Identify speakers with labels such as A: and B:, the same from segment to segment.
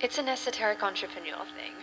A: It's an esoteric entrepreneurial thing.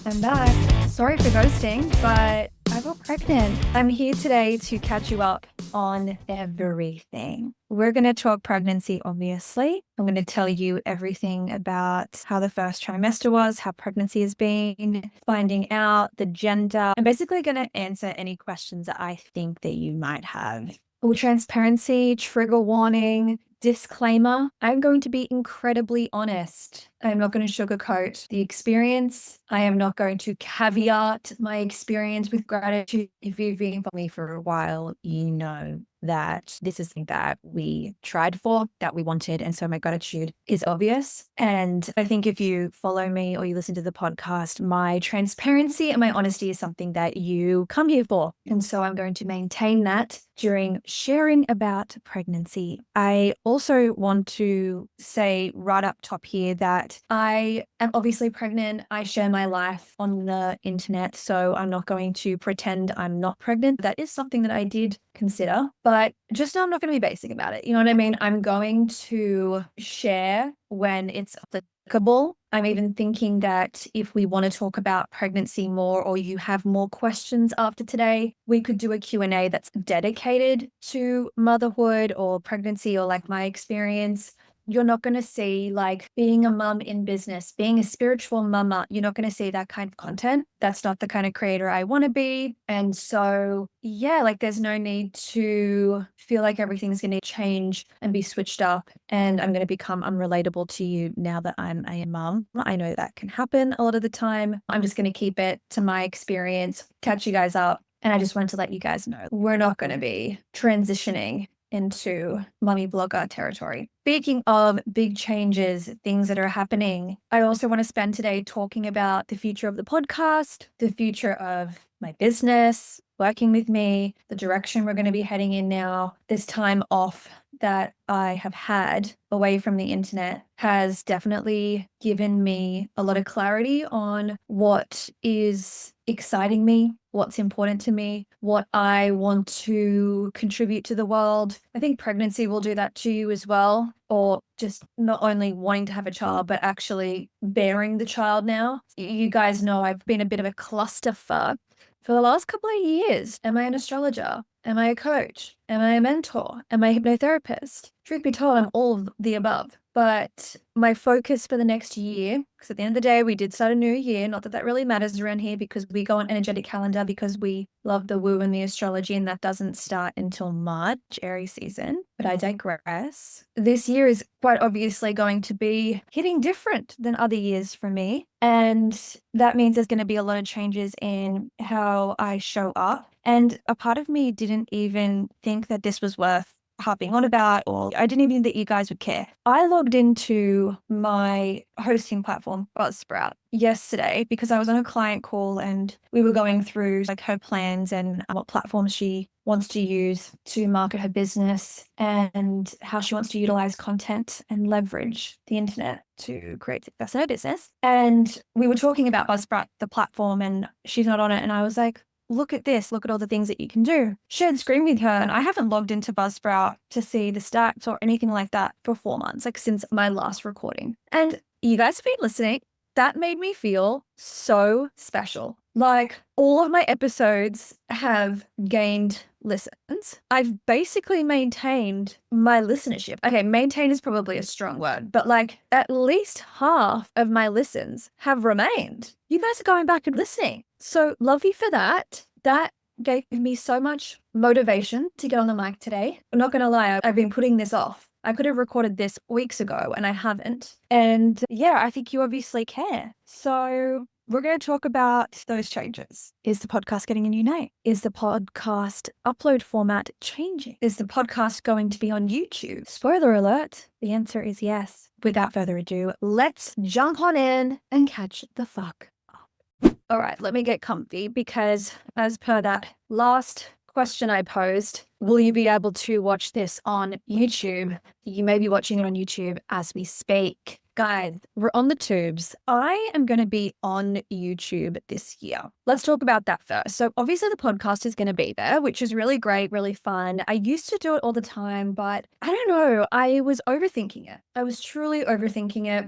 B: I'm back. Sorry for ghosting, but I got pregnant. I'm here today to catch you up on everything. We're going to talk pregnancy, obviously. I'm going to tell you everything about how the first trimester was, how pregnancy has been, finding out the gender. I'm basically going to answer any questions that I think that you might have. Full transparency, trigger warning, disclaimer, I'm going to be incredibly honest. I'm not going to sugarcoat the experience. I am not going to caveat my experience with gratitude. If you've been with me for a while, you know that this is something that we tried for, that we wanted. And so my gratitude is obvious. And I think if you follow me or you listen to the podcast, my transparency and my honesty is something that you come here for. And so I'm going to maintain that during sharing about pregnancy. I also want to say right up top here that I am obviously pregnant. I share my life on the internet, so I'm not going to pretend I'm not pregnant. That is something that I did consider, but just know I'm not going to be basic about it. You know what I mean? I'm going to share when it's applicable. I'm even thinking that if we want to talk about pregnancy more, or you have more questions after today, we could do a Q&A that's dedicated to motherhood or pregnancy or like my experience. You're not going to see like being a mum in business, being a spiritual mama. You're not going to see that kind of content. That's not the kind of creator I want to be. And so, yeah, like there's no need to feel like everything's going to change and be switched up and I'm going to become unrelatable to you now that I'm a mum. I know that can happen a lot of the time. I'm just going to keep it to my experience, catch you guys up. And I just wanted to let you guys know we're not going to be transitioning into mummy blogger territory. Speaking of big changes, things that are happening, I also want to spend today talking about the future of the podcast, the future of my business, working with me, the direction we're going to be heading in now. This time off that I have had away from the internet has definitely given me a lot of clarity on what is exciting me, what's important to me, what I want to contribute to the world. I think pregnancy will do that to you as well, or just not only wanting to have a child, but actually bearing the child now. You guys know I've been a bit of a clusterfuck for the last couple of years. Am I an astrologer? Am I a coach? Am I a mentor? Am I a hypnotherapist? Truth be told, I'm all of the above. But my focus for the next year, because at the end of the day, we did start a new year. Not that that really matters around here because we go on energetic calendar because we love the woo and the astrology, and that doesn't start until March, Aries season. But I digress. This year is quite obviously going to be hitting different than other years for me. And that means there's going to be a lot of changes in how I show up. And a part of me didn't even think that this was worth harping on about, or I didn't even think that you guys would care. I logged into my hosting platform, Buzzsprout, yesterday because I was on a client call and we were going through like her plans and what platforms she wants to use to market her business and how she wants to utilize content and leverage the internet to create success in her business. And we were talking about Buzzsprout, the platform, and she's not on it. And I was like, look at this, look at all the things that you can do. Shared screen with her, and I haven't logged into Buzzsprout to see the stats or anything like that for 4 months, like since my last recording. And you guys have been listening. That made me feel so special. Like all of my episodes have gained listens. I've basically maintained my listenership. Okay, maintain is probably a strong word, but like at least half of my listens have remained. You guys are going back and listening. So love you for that. That gave me so much motivation to get on the mic today. I'm not going to lie, I've been putting this off. I could have recorded this weeks ago and I haven't. And yeah, I think you obviously care. So we're going to talk about those changes. Is the podcast getting a new name? Is the podcast upload format changing? Is the podcast going to be on YouTube? Spoiler alert, the answer is yes. Without further ado, let's jump on in and catch the fuck up. All right, let me get comfy because as per that last question I posed, will you be able to watch this on YouTube? You may be watching it on YouTube as we speak. Guys, we're on the tubes. I am going to be on YouTube this year. Let's talk about that first. So, obviously, the podcast is going to be there, which is really great, really fun. I used to do it all the time, but I don't know. I was overthinking it. I was truly overthinking it.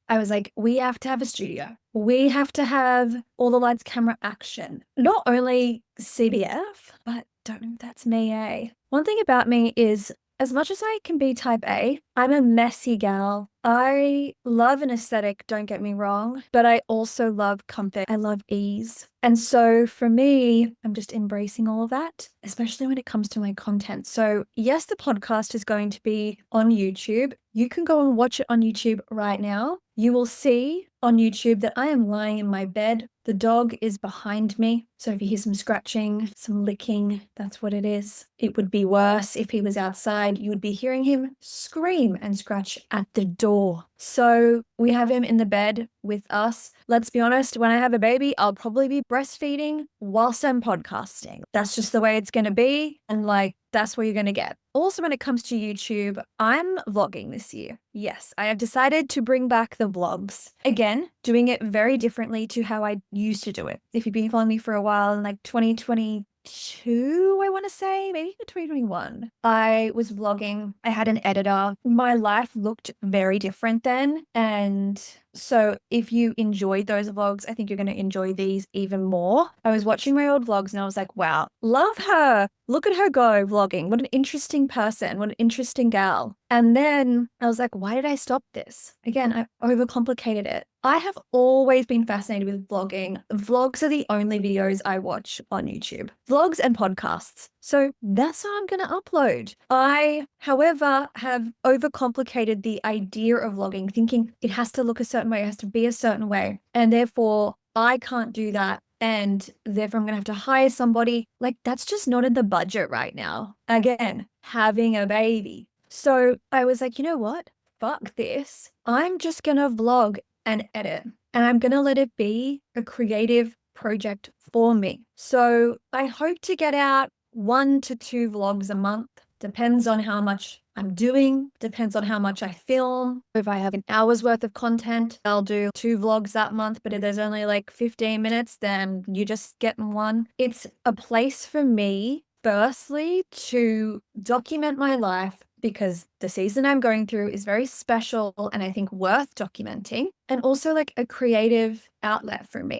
B: I was like, we have to have a studio. We have to have all the lights, camera, action. Not only CBF, but don't know if that's me, eh? One thing about me is, as much as I can be type A, I'm a messy gal. I love an aesthetic, don't get me wrong, but I also love comfort. I love ease. And so for me, I'm just embracing all of that, especially when it comes to my content. So yes, the podcast is going to be on YouTube. You can go and watch it on YouTube right now. You will see on YouTube that I am lying in my bed. The dog is behind me. So if you hear some scratching, some licking, that's what it is. It would be worse if he was outside. You would be hearing him scream and scratch at the door. So we have him in the bed with us. Let's be honest, when I have a baby, I'll probably be breastfeeding whilst I'm podcasting. That's just the way it's going to be. And that's what you're going to get. Also, when it comes to YouTube, I'm vlogging this year. Yes, I have decided to bring back the vlogs. Again, doing it very differently to how I used to do it. If you've been following me for a while, in 2022, I want to say, maybe even 2021, I was vlogging. I had an editor. My life looked very different then. And so if you enjoyed those vlogs, I think you're going to enjoy these even more. I was watching my old vlogs and I was like, wow, love her. Look at her go vlogging. What an interesting person. What an interesting gal. And then I was like, why did I stop this? Again, I overcomplicated it. I have always been fascinated with vlogging. Vlogs are the only videos I watch on YouTube. Vlogs and podcasts. So that's what I'm going to upload. I, however, have overcomplicated the idea of vlogging, thinking it has to look a certain way, it has to be a certain way. And therefore, I can't do that. And therefore, I'm going to have to hire somebody. That's just not in the budget right now. Again, having a baby. So I was like, you know what? Fuck this. I'm just going to vlog and edit. And I'm going to let it be a creative project for me. So I hope to get out 1 to 2 vlogs a month. Depends on how much I'm doing, depends on how much I film. If I have an hour's worth of content, I'll do 2 vlogs that month. But if there's only 15 minutes, then you just get one. It's a place for me, firstly, to document my life, because the season I'm going through is very special and I think worth documenting, and also a creative outlet for me.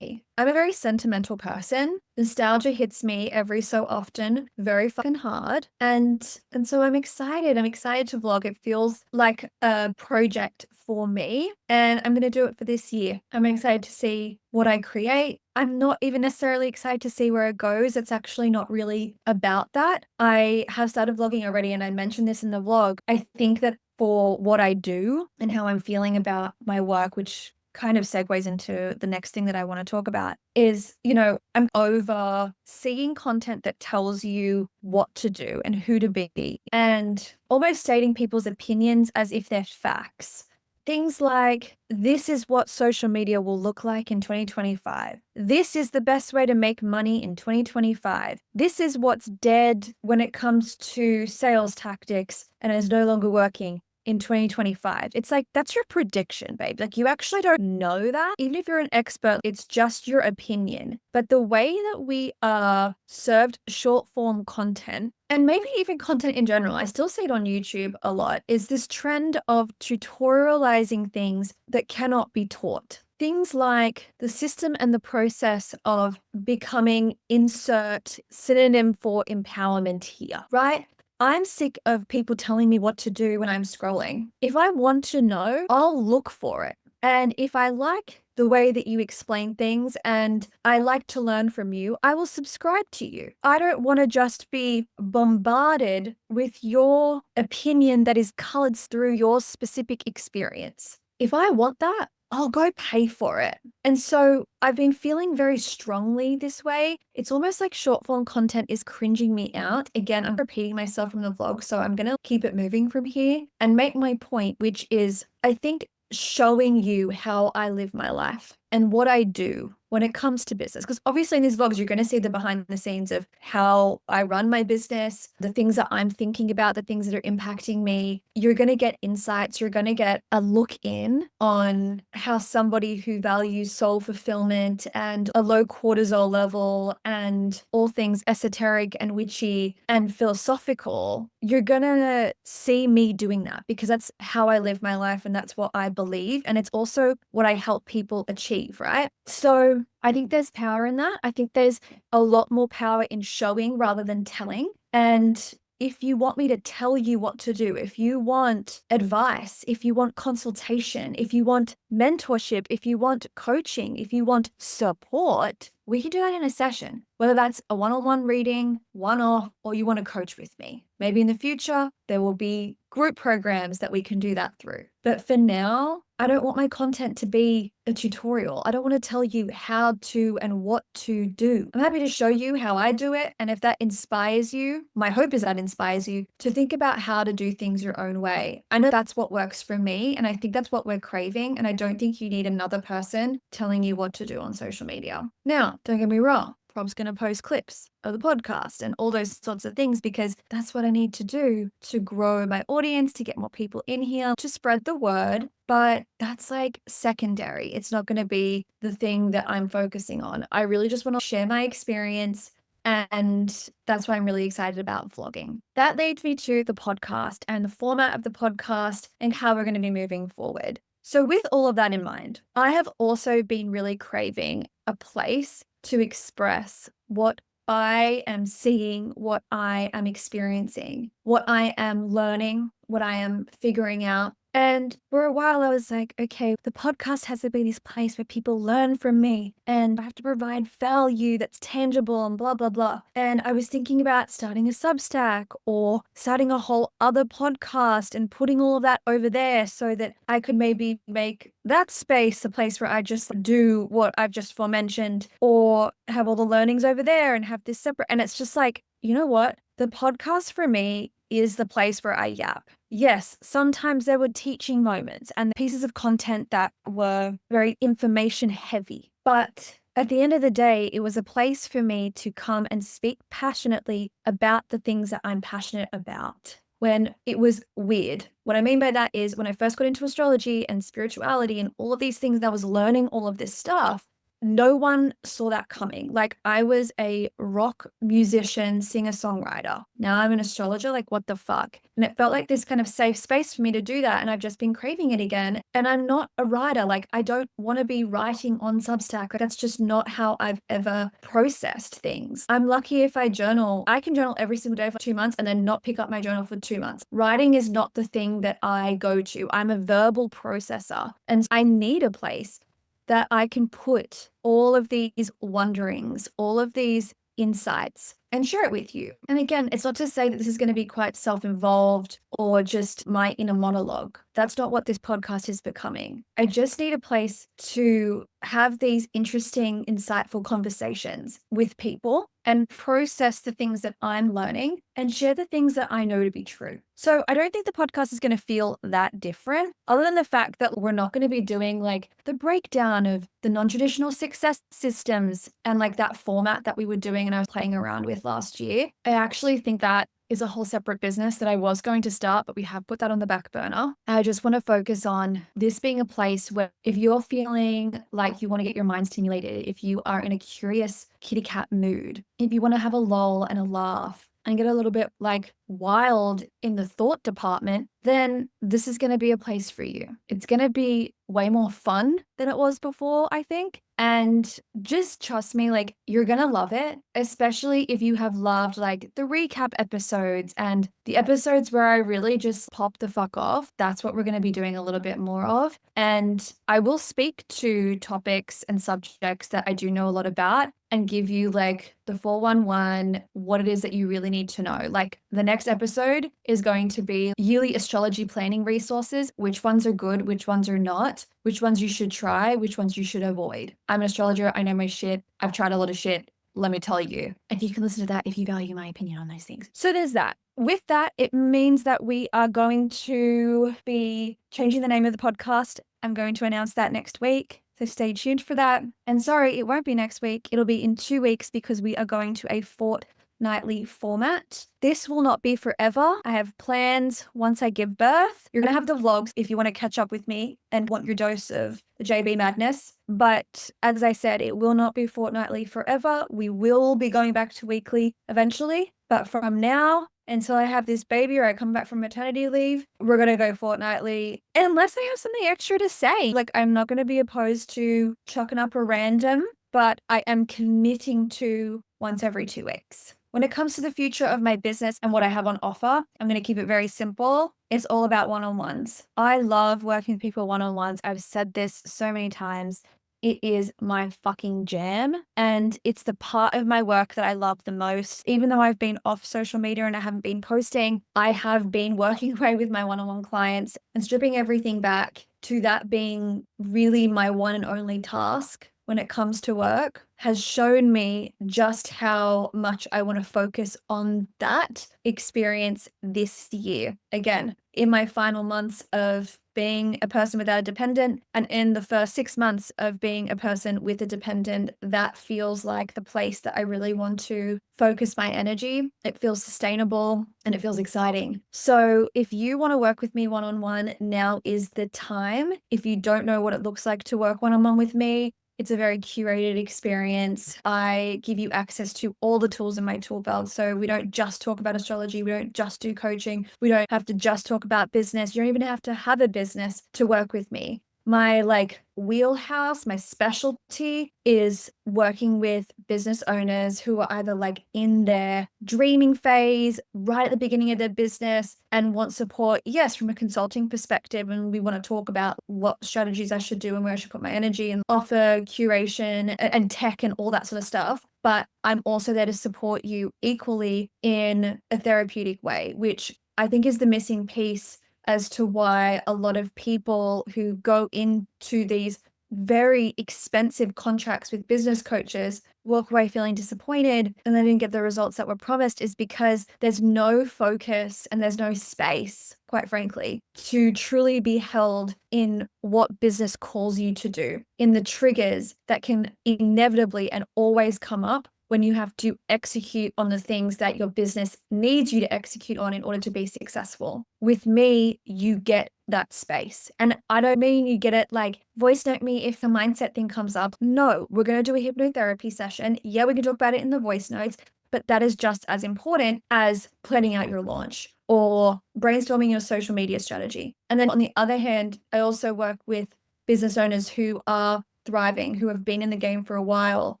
B: I'm a very sentimental person. Nostalgia hits me every so often, very fucking hard. And so I'm excited. I'm excited to vlog. It feels like a project for me, and I'm going to do it for this year. I'm excited to see what I create. I'm not even necessarily excited to see where it goes. It's actually not really about that. I have started vlogging already, and I mentioned this in the vlog. I think that for what I do and how I'm feeling about my work, which kind of segues into the next thing that I want to talk about, is, I'm over seeing content that tells you what to do and who to be, and almost stating people's opinions as if they're facts. Things like, this is what social media will look like in 2025. This is the best way to make money in 2025. This is what's dead when it comes to sales tactics and is no longer working in 2025. It's that's your prediction, babe. You actually don't know that. Even if you're an expert, it's just your opinion. But the way that we are served short form content, and maybe even content in general, I still see it on YouTube a lot, is this trend of tutorializing things that cannot be taught. Things like the system and the process of becoming insert synonym for empowerment here, right? I'm sick of people telling me what to do when I'm scrolling. If I want to know, I'll look for it. And if I like the way that you explain things and I like to learn from you, I will subscribe to you. I don't want to just be bombarded with your opinion that is colored through your specific experience. If I want that, I'll go pay for it. And so I've been feeling very strongly this way. It's almost like short form content is cringing me out. Again, I'm repeating myself from the vlog, so I'm going to keep it moving from here and make my point, which is, I think, showing you how I live my life. and what I do when it comes to business. Because obviously in these vlogs, you're going to see the behind the scenes of how I run my business, the things that I'm thinking about, the things that are impacting me. You're going to get insights. You're going to get a look in on how somebody who values soul fulfillment and a low cortisol level and all things esoteric and witchy and philosophical, you're going to see me doing that because that's how I live my life and that's what I believe. And it's also what I help people achieve, right? So I think there's power in that. I think there's a lot more power in showing rather than telling. And if you want me to tell you what to do, if you want advice, if you want consultation, if you want mentorship, if you want coaching, if you want support, we can do that in a session, whether that's a one-on-one reading, one-off, or you want to coach with me. Maybe in the future, there will be group programs that we can do that through. But for now, I don't want my content to be a tutorial. I don't want to tell you how to and what to do. I'm happy to show you how I do it. And if that inspires you, my hope is that inspires you to think about how to do things your own way. I know that's what works for me. And I think that's what we're craving. And I don't think you need another person telling you what to do on social media. Now, don't get me wrong. Rob's going to post clips of the podcast and all those sorts of things because that's what I need to do to grow my audience, to get more people in here, to spread the word. But that's like secondary. It's not going to be the thing that I'm focusing on. I really just want to share my experience. And that's why I'm really excited about vlogging. That leads me to the podcast and the format of the podcast and how we're going to be moving forward. So with all of that in mind, I have also been really craving a place to express what I am seeing, what I am experiencing, what I am learning, what I am figuring out. And for a while, I was like, okay, the podcast has to be this place where people learn from me and I have to provide value that's tangible and blah, blah, blah. And I was thinking about starting a Substack or starting a whole other podcast and putting all of that over there so that I could maybe make that space a place where I just do what I've just forementioned or have all the learnings over there and have this separate. And it's just like, you know what? The podcast for me is the place where I yap. Yes, sometimes there were teaching moments and pieces of content that were very information heavy. But at the end of the day, it was a place for me to come and speak passionately about the things that I'm passionate about. When it was weird. What I mean by that is when I first got into astrology and spirituality and all of these things, I was learning all of this stuff. No one saw that coming. Like I was a rock musician, singer-songwriter. Now I'm an astrologer, like what the fuck? And it felt like this kind of safe space for me to do that. And I've just been craving it again. And I'm not a writer. Like I don't want to be writing on Substack. Like, that's just not how I've ever processed things. I'm lucky if I journal. I can journal every single day for 2 months and then not pick up my journal for 2 months. Writing is not the thing that I go to. I'm a verbal processor and I need a place that I can put all of these wonderings, all of these insights and share it with you. And again, it's not to say that this is going to be quite self-involved or just my inner monologue. That's not what this podcast is becoming. I just need a place to have these interesting, insightful conversations with people and process the things that I'm learning and share the things that I know to be true. So I don't think the podcast is going to feel that different, other than the fact that we're not going to be doing like the breakdown of the non-traditional success systems and like that format that we were doing and I was playing around with last year. I actually think that is a whole separate business that I was going to start, but we have put that on the back burner. I just want to focus on this being a place where if you're feeling like you want to get your mind stimulated, if you are in a curious kitty cat mood, if you want to have a lull and a laugh and get a little bit like wild in the thought department, then this is going to be a place for you. It's going to be way more fun than it was before, I think. And just trust me, like you're going to love it, especially if you have loved like the recap episodes and the episodes where I really just pop the fuck off. That's what we're going to be doing a little bit more of. And I will speak to topics and subjects that I do know a lot about and give you like the 411, what it is that you really need to know. Like the next episode is going to be yearly astrology planning resources, which ones are good, which ones are not, which ones you should try, which ones you should avoid. I'm an astrologer. I know my shit. I've tried a lot of shit. Let me tell you. And you can listen to that if you value my opinion on those things. So there's that. With that, it means that we are going to be changing the name of the podcast. I'm going to announce that next week. So stay tuned for that. And sorry, it won't be next week. It'll be in 2 weeks because we are going to a fortnightly format. This will not be forever. I have plans once I give birth. You're going to have the vlogs if you want to catch up with me and want your dose of the JB madness. But as I said, it will not be fortnightly forever. We will be going back to weekly eventually. But from now until I have this baby or I come back from maternity leave, we're going to go fortnightly unless I have something extra to say. Like, I'm not going to be opposed to chucking up a random, but I am committing to once every 2 weeks. When it comes to the future of my business and what I have on offer, I'm going to keep it very simple. It's all about one-on-ones. I love working with people one-on-ones. I've said this so many times. It is my fucking jam, and it's the part of my work that I love the most. Even though I've been off social media and I haven't been posting, I have been working away with my one-on-one clients and stripping everything back to that being really my one and only task when it comes to work has shown me just how much I want to focus on that experience this year. Again, in my final months of being a person without a dependent and in the first 6 months of being a person with a dependent, that feels like the place that I really want to focus my energy. It feels sustainable and it feels exciting. So if you want to work with me one-on-one, now is the time. If you don't know what it looks like to work one-on-one with me, it's a very curated experience. I give you access to all the tools in my tool belt. So we don't just talk about astrology. We don't just do coaching. We don't have to just talk about business. You don't even have to have a business to work with me. My wheelhouse, my specialty is working with business owners who are either in their dreaming phase, right at the beginning of their business, and want support, yes, from a consulting perspective. And we want to talk about what strategies I should do and where I should put my energy and offer curation and tech and all that sort of stuff. But I'm also there to support you equally in a therapeutic way, which I think is the missing piece as to why a lot of people who go into these very expensive contracts with business coaches walk away feeling disappointed and they didn't get the results that were promised, is because there's no focus and there's no space, quite frankly, to truly be held in what business calls you to do, in the triggers that can inevitably and always come up when you have to execute on the things that your business needs you to execute on in order to be successful. With me, you get that space. And I don't mean you get it voice note me if the mindset thing comes up. No, we're going to do a hypnotherapy session. Yeah, we can talk about it in the voice notes, but that is just as important as planning out your launch or brainstorming your social media strategy. And then on the other hand, I also work with business owners who are thriving, who have been in the game for a while,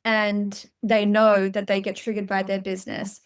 B: and they know that they get triggered by their business.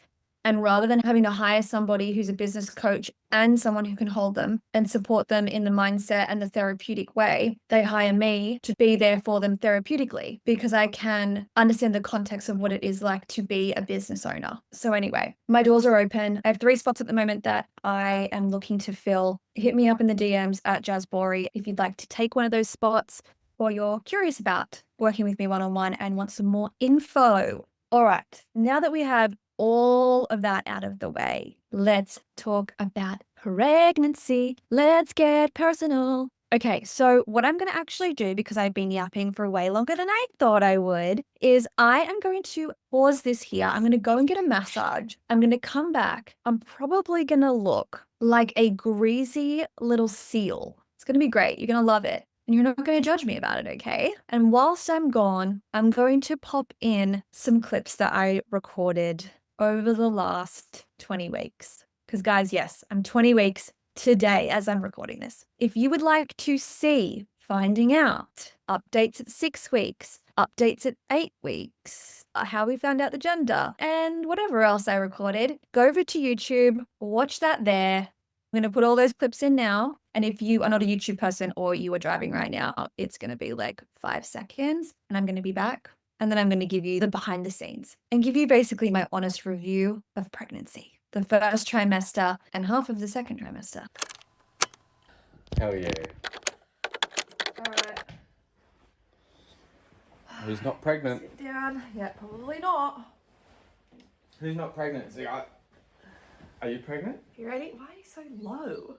B: And rather than having to hire somebody who's a business coach and someone who can hold them and support them in the mindset and the therapeutic way, they hire me to be there for them therapeutically because I can understand the context of what it is like to be a business owner. So anyway, my doors are open. I have 3 spots at the moment that I am looking to fill. Hit me up in the DMs at Jazzbori if you'd like to take one of those spots, or you're curious about working with me one-on-one and want some more info. All right, now that we have all of that out of the way, let's talk about pregnancy. Let's get personal. Okay, so what I'm going to actually do, because I've been yapping for way longer than I thought I would, is I am going to pause this here. I'm going to go and get a massage. I'm going to come back. I'm probably going to look like a greasy little seal. It's going to be great. You're going to love it. And you're not going to judge me about it, okay? And whilst I'm gone, I'm going to pop in some clips that I recorded over the last 20 weeks. Because guys, yes, I'm 20 weeks today as I'm recording this. If you would like to see finding out updates at 6 weeks, updates at 8 weeks, how we found out the gender, and whatever else I recorded, go over to YouTube, watch that there. I'm going to put all those clips in now. And if you are not a YouTube person or you are driving right now, it's going to be 5 seconds and I'm going to be back. And then I'm going to give you the behind the scenes and give you basically my honest review of pregnancy, the first trimester and half of the second trimester.
C: Hell yeah.
B: All right.
C: Who's not pregnant?
B: Sit down. Yeah, probably not.
C: Who's not pregnant? See, are you pregnant?
B: You ready? Why are you so low?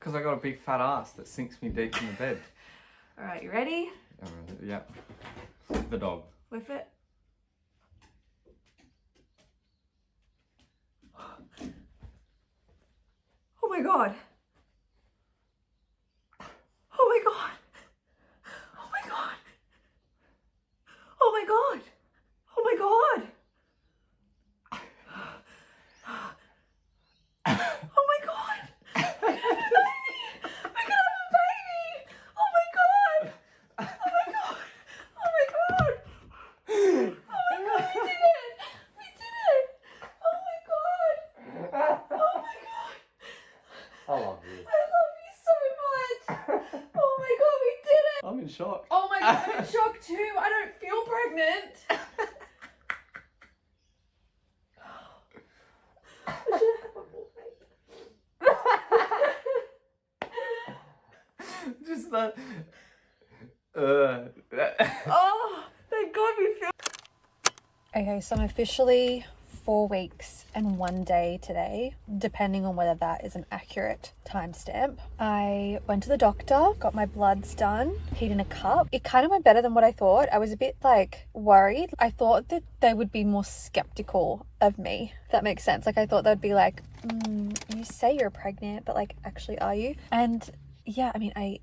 C: Because I got a big fat ass that sinks me deep in the bed.
B: All right, you ready?
C: Yeah. The dog.
B: Whip it. Oh my god. Oh my god. Oh my god. Oh my god. Oh my god. Oh my god. We're gonna have a baby. We're gonna have a baby. Oh my god. Oh my god. Oh my god. Oh my god, we did it. We did it. Oh my god. Oh my god.
C: I love you.
B: I love you so much. Oh my god, we did it.
C: I'm in shock.
B: Oh my god, I'm in shock too. I don't feel pregnant. I should have had one more baby.
C: Just that.
B: Oh, thank God we feel. Okay, so I'm officially 4 weeks and 1 day today, depending on whether that is an accurate timestamp. I went to the doctor, got my bloods done, peed in a cup. It kind of went better than what I thought. I was a bit like worried. I thought that they would be more skeptical of me, if that makes sense. Like I thought they'd be like, you say you're pregnant, but like actually are you? And yeah, I mean, I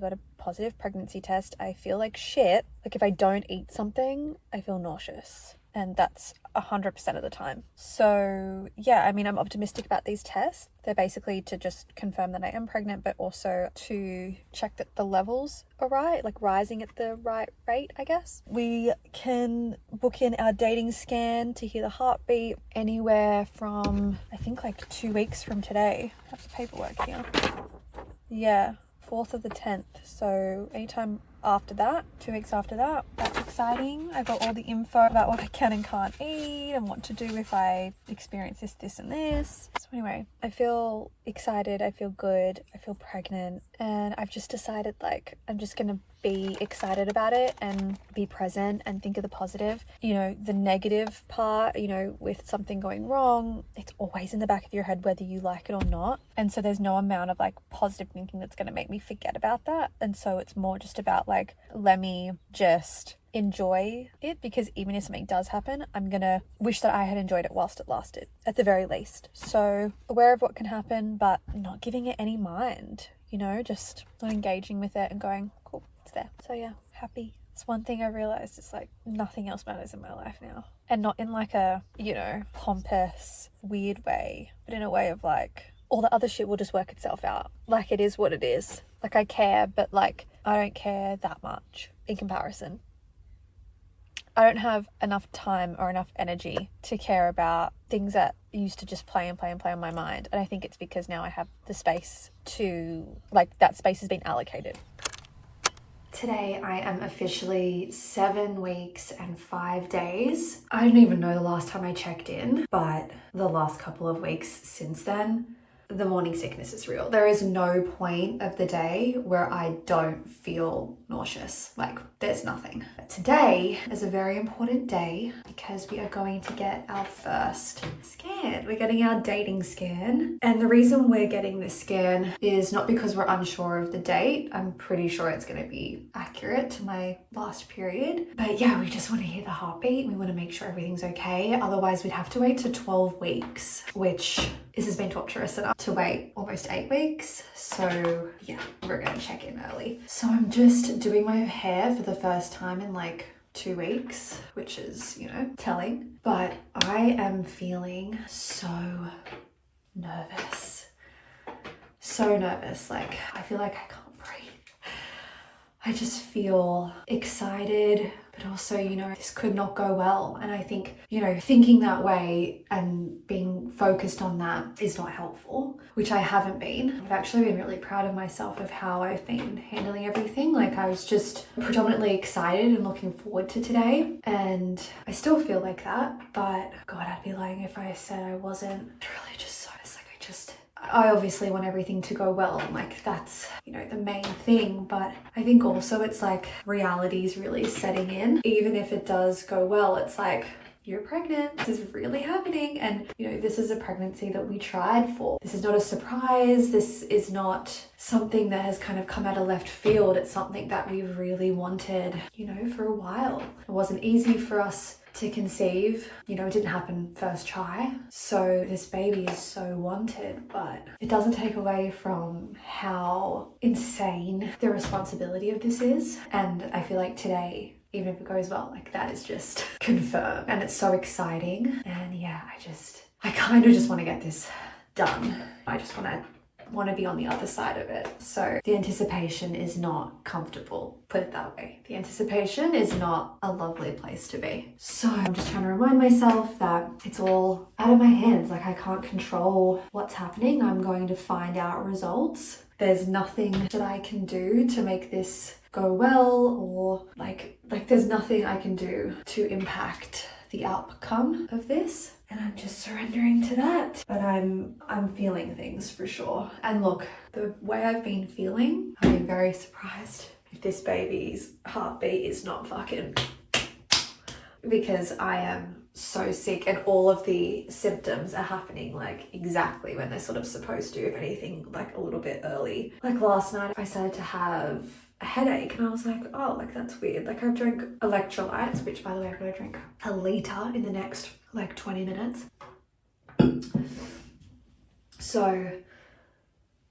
B: got a positive pregnancy test. I feel like shit. Like if I don't eat something, I feel nauseous. And that's 100% of the time. So yeah, I mean, I'm optimistic about these tests. They're basically to just confirm that I am pregnant, but also to check that the levels are right, like rising at the right rate, I guess. We can book in our dating scan to hear the heartbeat anywhere from, I think like 2 weeks from today. I have the paperwork here. Yeah. 4th of the 10th, so anytime after that, 2 weeks after that. That's exciting. I got all the info about what I can and can't eat and what to do if I experience this and this. So anyway, I feel excited, I feel good, I feel pregnant, and I've just decided like I'm just gonna be excited about it and be present and think of the positive. You know, the negative part, you know, with something going wrong, it's always in the back of your head whether you like it or not. And so there's no amount of like positive thinking that's going to make me forget about that. And so it's more just about like, let me just enjoy it, because even if something does happen, I'm gonna wish that I had enjoyed it whilst it lasted, at the very least. So aware of what can happen, but not giving it any mind, you know, just not engaging with it and going, cool, it's there. So yeah, happy. It's one thing I realized, it's like nothing else matters in my life now. And not in like a, you know, pompous, weird way, but in a way of like, all the other shit will just work itself out. Like it is what it is. Like I care, but like I don't care that much in comparison. I don't have enough time or enough energy to care about things that used to just play on my mind. And I think it's because now I have the space to, like, that space has been allocated. Today I am officially 7 weeks and 5 days. I don't even know the last time I checked in, but the last couple of weeks since then, the morning sickness is real. There is no point of the day where I don't feel nauseous. Like, there's nothing. But today is a very important day because we are going to get our first scan. We're getting our dating scan. And the reason we're getting this scan is not because we're unsure of the date. I'm pretty sure it's going to be accurate to my last period. But yeah, we just want to hear the heartbeat. We want to make sure everything's okay. Otherwise, we'd have to wait to 12 weeks, which this has been torturous enough to wait almost 8 weeks. So yeah, we're going to check in early. So I'm just doing my hair for the first time in like 2 weeks, which is, you know, telling. But I am feeling so nervous. So nervous. Like, I feel like I can't breathe. I just feel excited, but also, you know, this could not go well. And I think, you know, thinking that way and being focused on that is not helpful, which I haven't been. I've actually been really proud of myself of how I've been handling everything. Like, I was just predominantly excited and looking forward to today. And I still feel like that, but God, I'd be lying if I said I wasn't. It's really just so, it's like I obviously want everything to go well, and like that's, you know, the main thing, but I think also it's like reality is really setting in. Even if it does go well, it's like, you're pregnant, this is really happening, and you know, this is a pregnancy that we tried for. This is not a surprise, this is not something that has kind of come out of left field. It's something that we really wanted, you know, for a while. It wasn't easy for us to conceive, you know, it didn't happen first try. So this baby is so wanted, but it doesn't take away from how insane the responsibility of this is. And I feel like today, even if it goes well, like that is just confirmed, and it's so exciting. And yeah, I kind of just want to get this done. I just want to be on the other side of it. So the anticipation is not comfortable, put it that way. The anticipation is not a lovely place to be. So I'm just trying to remind myself that it's all out of my hands. Like I can't control what's happening. I'm going to find out results. There's nothing that I can do to make this go well, or like there's nothing I can do to impact the outcome of this. And I'm just surrendering to that. But I'm feeling things for sure. And look, the way I've been feeling, I've been very surprised if this baby's heartbeat is not fucking, because I am so sick and all of the symptoms are happening like exactly when they're sort of supposed to, if anything, like a little bit early. Like last night I started to have a headache and I was like, oh, like that's weird. Like I've drank electrolytes, which by the way, I'm gonna drink a litre in the next like 20 minutes. So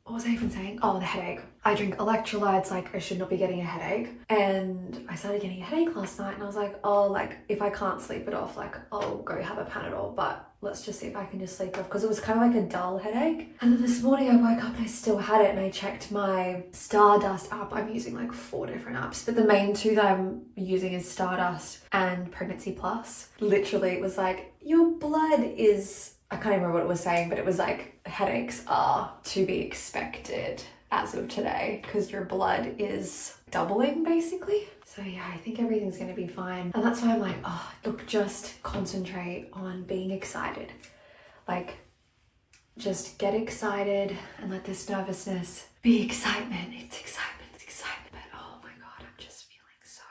B: what was I even saying? Oh, the headache. I drink electrolytes, like I should not be getting a headache. And I started getting a headache last night and I was like, oh, like if I can't sleep it off, like I'll go have a Panadol, but let's just see if I can just sleep it off, because it was kind of like a dull headache. And then this morning I woke up and I still had it, and I checked my Stardust app. I'm using like 4 different apps, but the main 2 that I'm using is Stardust and Pregnancy Plus. Literally it was like, your blood is, I can't even remember what it was saying, but it was like headaches are to be expected as of today because your blood is doubling basically. So yeah, I think everything's gonna be fine. And that's why I'm like, oh, look, just concentrate on being excited. Like, just get excited and let this nervousness be excitement. It's excitement, it's excitement. But oh my God, I'm just feeling so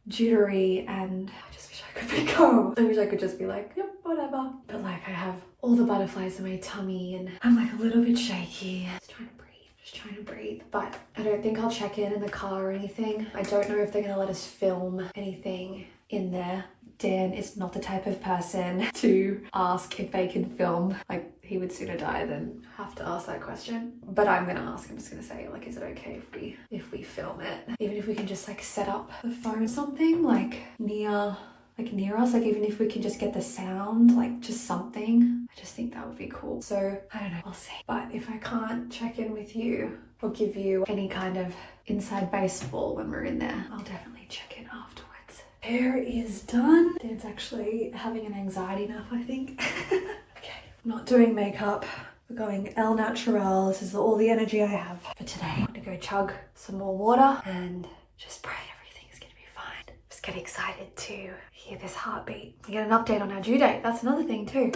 B: jittery, and I just wish I could be calm. I wish I could just be like, yep, whatever. But like I have all the butterflies in my tummy and I'm like a little bit shaky. Just trying to breathe. But I don't think I'll check in the car or anything. I don't know if they're gonna let us film anything in there. Dan is not the type of person to ask if they can film. Like, he would sooner die than have to ask that question. But I'm gonna ask. I'm just gonna say, like, is it okay if we film it? Even if we can just like set up the phone or something like near us, like even if we can just get the sound, like just something. I just think that would be cool. So I don't know, we'll see. But if I can't check in with you or give you any kind of inside baseball when we're in there, I'll definitely check in afterwards. Hair is done. Dan's actually having an anxiety nap, I think. Okay, I'm not doing makeup. We're going El Natural. This is all the energy I have for today. I'm gonna go chug some more water and just pray everything's gonna be fine. Just get excited to hear this heartbeat. We get an update on our due date. That's another thing too.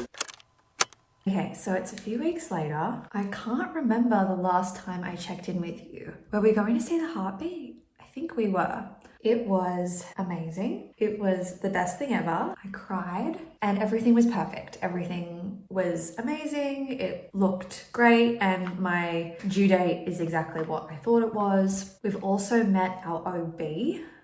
B: Okay, so it's a few weeks later. I can't remember the last time I checked in with you. Were we going to see the heartbeat? I think we were. It was amazing. It was the best thing ever. I cried and everything was perfect. Everything was amazing. It looked great and my due date is exactly what I thought it was. We've also met our OB.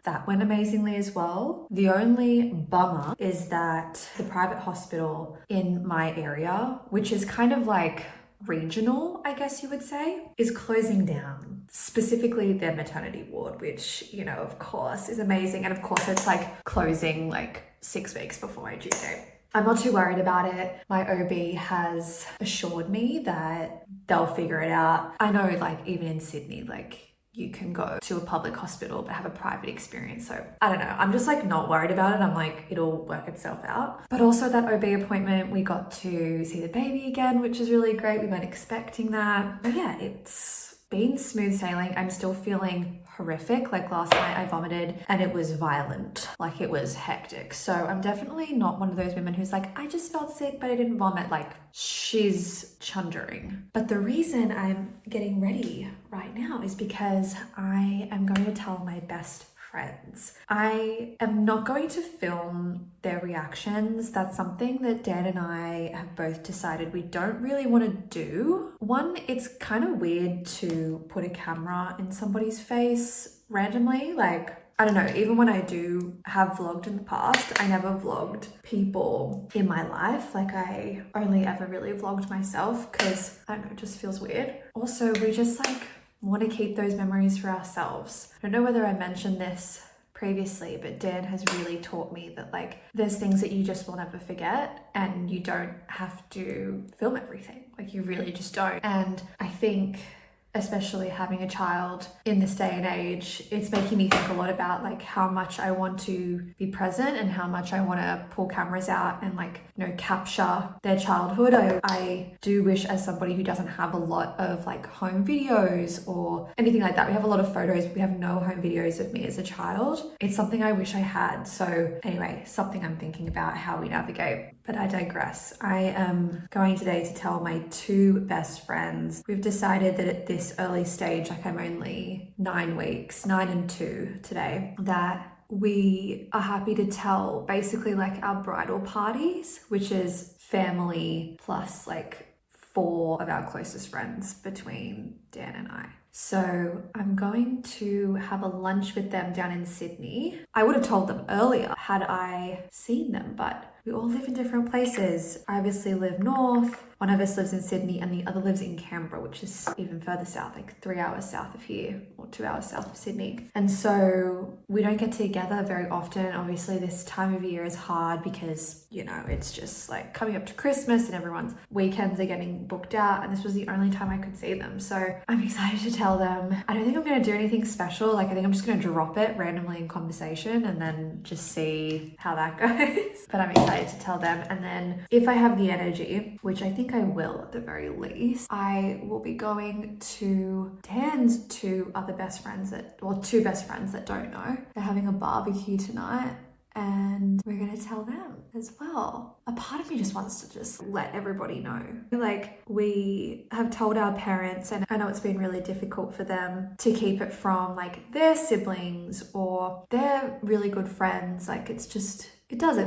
B: That went amazingly as well. The only bummer is that the private hospital in my area, which is kind of like regional, I guess you would say, is closing down. Specifically their maternity ward, which, you know, of course is amazing. And of course it's like closing like 6 weeks before my due date. I'm not too worried about it. My OB has assured me that they'll figure it out. I know, like, even in Sydney, like, you can go to a public hospital but have a private experience. So I don't know, I'm just like not worried about it. I'm like, it'll work itself out. But also that OB appointment, we got to see the baby again, which is really great. We weren't expecting that. But yeah, it's been smooth sailing. I'm still feeling horrific. Like last night I vomited and it was violent, like it was hectic. So I'm definitely not one of those women who's like, I just felt sick but I didn't vomit. Like, she's chundering. But the reason I'm getting ready right now is because I am going to tell my best
D: friends. I am not going to film their reactions. That's something that Dan and I have both decided we don't really want to do. One, it's kind of weird to put a camera in somebody's face randomly. Like, I don't know, even when I do have vlogged in the past, I never vlogged people in my life. Like, I only ever really vlogged myself because, I don't know, it just feels weird. Also, we just like want to keep those memories for ourselves. I don't know whether I mentioned this previously, but Dan has really taught me that like there's things that you just will never forget and you don't have to film everything. Like, you really just don't. And I think especially having a child in this day and age, it's making me think a lot about like how much I want to be present and how much I want to pull cameras out and like, you know, capture their childhood. I do wish, as somebody who doesn't have a lot of like home videos or anything like that, we have a lot of photos, but we have no home videos of me as a child. It's something I wish I had. So anyway, something I'm thinking about how we navigate. But I digress. I am going today to tell my two best friends. We've decided that at this early stage, like I'm only 9 weeks, 9 and 2 today, that we are happy to tell basically like our bridal parties, which is family plus like 4 of our closest friends between Dan and I. So I'm going to have a lunch with them down in Sydney. I would have told them earlier had I seen them, but we all live in different places. I obviously live north, one of us lives in Sydney and the other lives in Canberra, which is even further south, like 3 hours south of here or 2 hours south of Sydney. And so we don't get together very often. Obviously this time of year is hard because, you know, it's just like coming up to Christmas and everyone's weekends are getting booked out, and this was the only time I could see them. So I'm excited to tell them. I don't think I'm going to do anything special. Like, I think I'm just going to drop it randomly in conversation and then just see how that goes. But I'm excited to tell them. And then if I have the energy, which I think I will at the very least, I will be going to Dan's two best friends that don't know. They're having a barbecue tonight, and we're gonna tell them as well. A part of me just wants to just let everybody know. Like, we have told our parents, and I know it's been really difficult for them to keep it from like their siblings or their really good friends. Like, it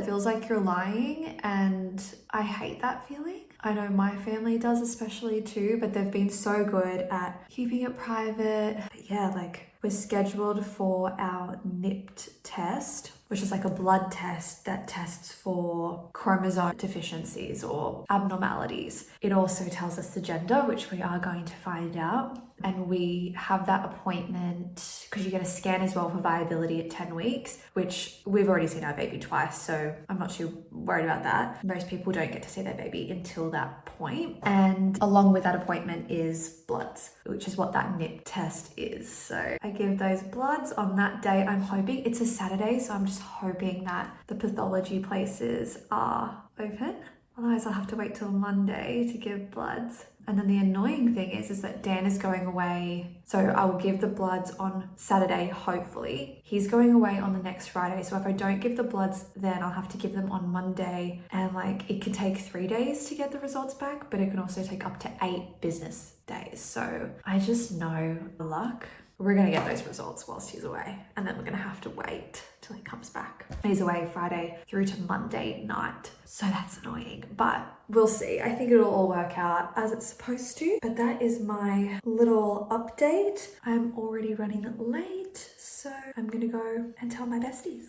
D: feels like you're lying, and I hate that feeling. I know my family does especially too, but they've been so good at keeping it private. But yeah, like, we're scheduled for our NIPT test, which is like a blood test that tests for chromosome deficiencies or abnormalities. It also tells us the gender, which we are going to find out. And we have that appointment because you get a scan as well for viability at 10 weeks, which we've already seen our baby twice, so I'm not too worried about that. Most people don't get to see their baby until that point. And along with that appointment is bloods, which is what that NIPT test is. So I give those bloods on that day. I'm hoping it's a Saturday, so I'm just hoping that the pathology places are open. Otherwise I'll have to wait till Monday to give bloods. And then the annoying thing is that Dan is going away. So I will give the bloods on Saturday, hopefully. He's going away on the next Friday. So if I don't give the bloods, then I'll have to give them on Monday. And like, it can take 3 days to get the results back, but it can also take up to 8 business days. So I just know luck. We're going to get those results whilst he's away. And then we're going to have to wait till he comes back. He's away Friday through to Monday night. So that's annoying, but we'll see. I think it'll all work out as it's supposed to. But that is my little update. I'm already running late, so I'm going to go and tell my besties.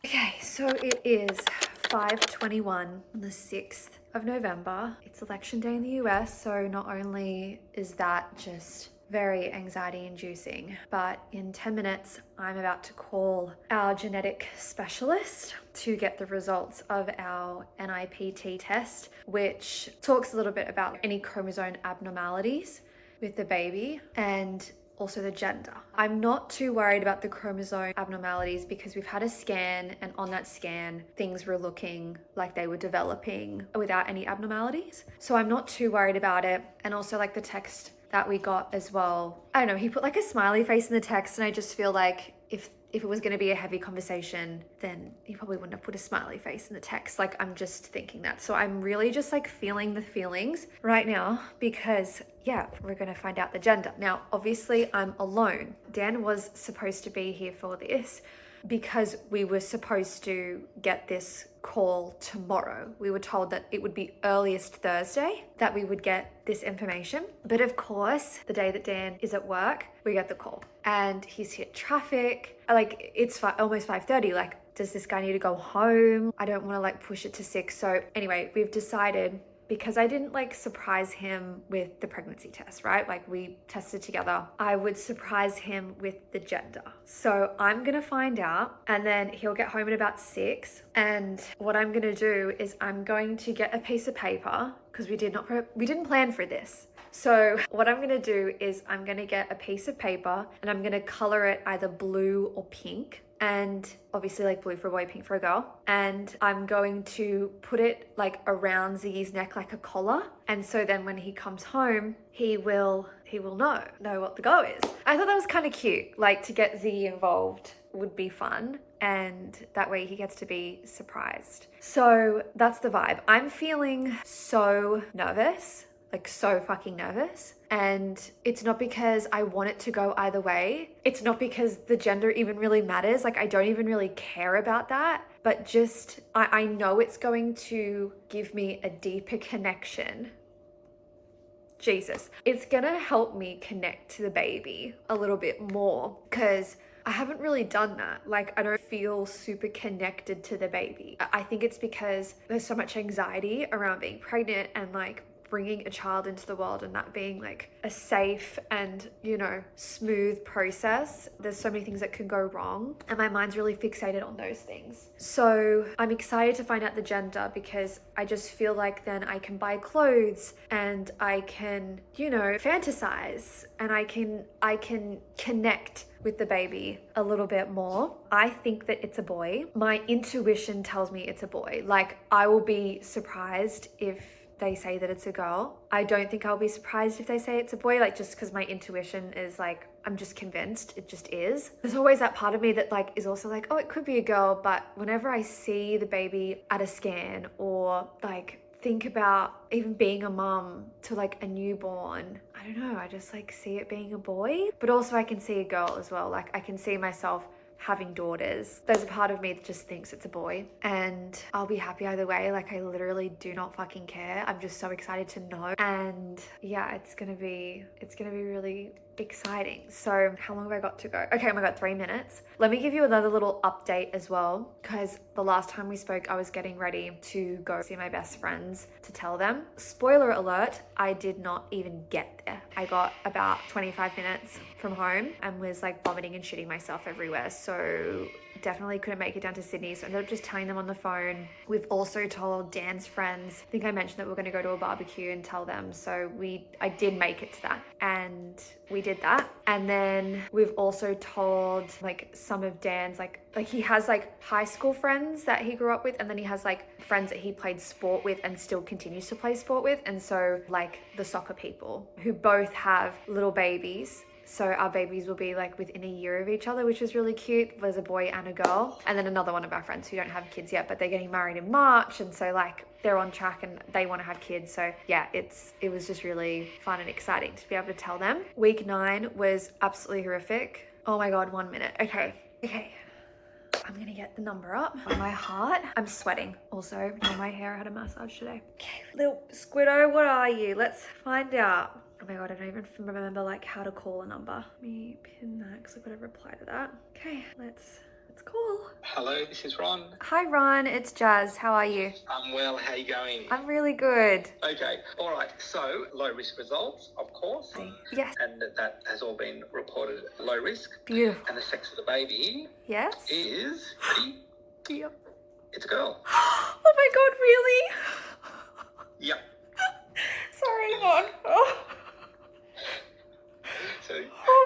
D: Okay, so it is 5:21 on the 6th of November. It's election day in the US, so not only is that just very anxiety inducing, but in 10 minutes I'm about to call our genetic specialist to get the results of our NIPT test, which talks a little bit about any chromosome abnormalities with the baby and also the gender. I'm not too worried about the chromosome abnormalities because we've had a scan, and on that scan things were looking like they were developing without any abnormalities, so I'm not too worried about it. And also, like, the text that we got as well, I don't know, he put like a smiley face in the text, and I just feel like if
A: if it was going to be a heavy conversation, then he probably wouldn't have put a smiley face in the text. Like, I'm just thinking that. So I'm really just like feeling the feelings right now because yeah, we're going to find out the gender. Now, obviously I'm alone. Dan was supposed to be here for this because we were supposed to get this call tomorrow. We were told that it would be earliest Thursday that we would get this information. But of course, the day that Dan is at work, we get the call and he's hit traffic. Like, it's almost 5:30. Like, does this guy need to go home? I don't want to like push it to 6. So anyway, we've decided, because I didn't like surprise him with the pregnancy test, right? Like, we tested together. I would surprise him with the gender. So I'm gonna find out and then he'll get home at about 6. And what I'm gonna do is I'm going to get a piece of paper because we didn't plan for this. So what I'm gonna do is I'm gonna get a piece of paper and I'm gonna color it either blue or pink. And obviously like blue for a boy, pink for a girl. And I'm going to put it like around Ziggy's neck like a collar. And so then when he comes home, he will know what the go is. I thought that was kind of cute. Like, to get Ziggy involved would be fun. And that way he gets to be surprised. So that's the vibe. I'm feeling so nervous. Like, so fucking nervous. And it's not because I want it to go either way. It's not because the gender even really matters. Like, I don't even really care about that. But just, I know it's going to give me a deeper connection. Jesus. It's gonna help me connect to the baby a little bit more because I haven't really done that. Like, I don't feel super connected to the baby. I think it's because there's so much anxiety around being pregnant and like bringing a child into the world and that being like a safe and, you know, smooth process. There's so many things that can go wrong and my mind's really fixated on those things. So I'm excited to find out the gender because I just feel like then I can buy clothes and I can, you know, fantasize and I can connect with the baby a little bit more. I think that it's a boy. My intuition tells me it's a boy. Like, I will be surprised if they say that it's a girl. I don't think I'll be surprised if they say it's a boy, like, just because my intuition is like, I'm just convinced it just is. There's always that part of me that like is also like, oh, it could be a girl, but whenever I see the baby at a scan or like think about even being a mum to like a newborn, I don't know, I just like see it being a boy, but also I can see a girl as well. Like, I can see myself having daughters. There's a part of me that just thinks it's a boy and I'll be happy either way. Like, I literally do not fucking care. I'm just so excited to know. And yeah, it's gonna be really exciting. So how long have I got to go? Okay, oh my God, 3 minutes. Let me give you another little update as well, because the last time we spoke, I was getting ready to go see my best friends to tell them. Spoiler alert, I did not even get there. I got about 25 minutes from home and was like vomiting and shitting myself everywhere. So definitely couldn't make it down to Sydney. So I ended up just telling them on the phone. We've also told Dan's friends. I think I mentioned that we're going to go to a barbecue and tell them. So I did make it to that and we did that. And then we've also told like some of Dan's like he has like high school friends that he grew up with, and then he has like friends that he played sport with and still continues to play sport with. And so like the soccer people who both have little babies. So our babies will be like within a year of each other, which is really cute. There's a boy and a girl. And then another one of our friends who don't have kids yet, but they're getting married in March. And so like they're on track and they want to have kids. So yeah, it was just really fun and exciting to be able to tell them. Week 9 was absolutely horrific. Oh my God, 1 minute. Okay. I'm gonna get the number up on my heart. I'm sweating. Also, my hair had a massage today. Okay, little Squiddo, what are you? Let's find out. Oh my God, I don't even remember like how to call a number. Let me pin that because I've got to reply to that. Okay, let's call.
E: Hello, this is Ron.
A: Hi Ron, it's Jazz. How are you?
E: I'm well, how you going?
A: I'm really good.
E: Okay, all right, so low risk results, of course.
A: Yes.
E: And that has all been reported low risk.
A: Beautiful.
E: And the sex of the baby
A: Yes.
E: is,
A: Yep.
E: it's a girl.
A: Oh my God, really?
E: Yep.
A: Sorry, Ron. Oh.
E: So,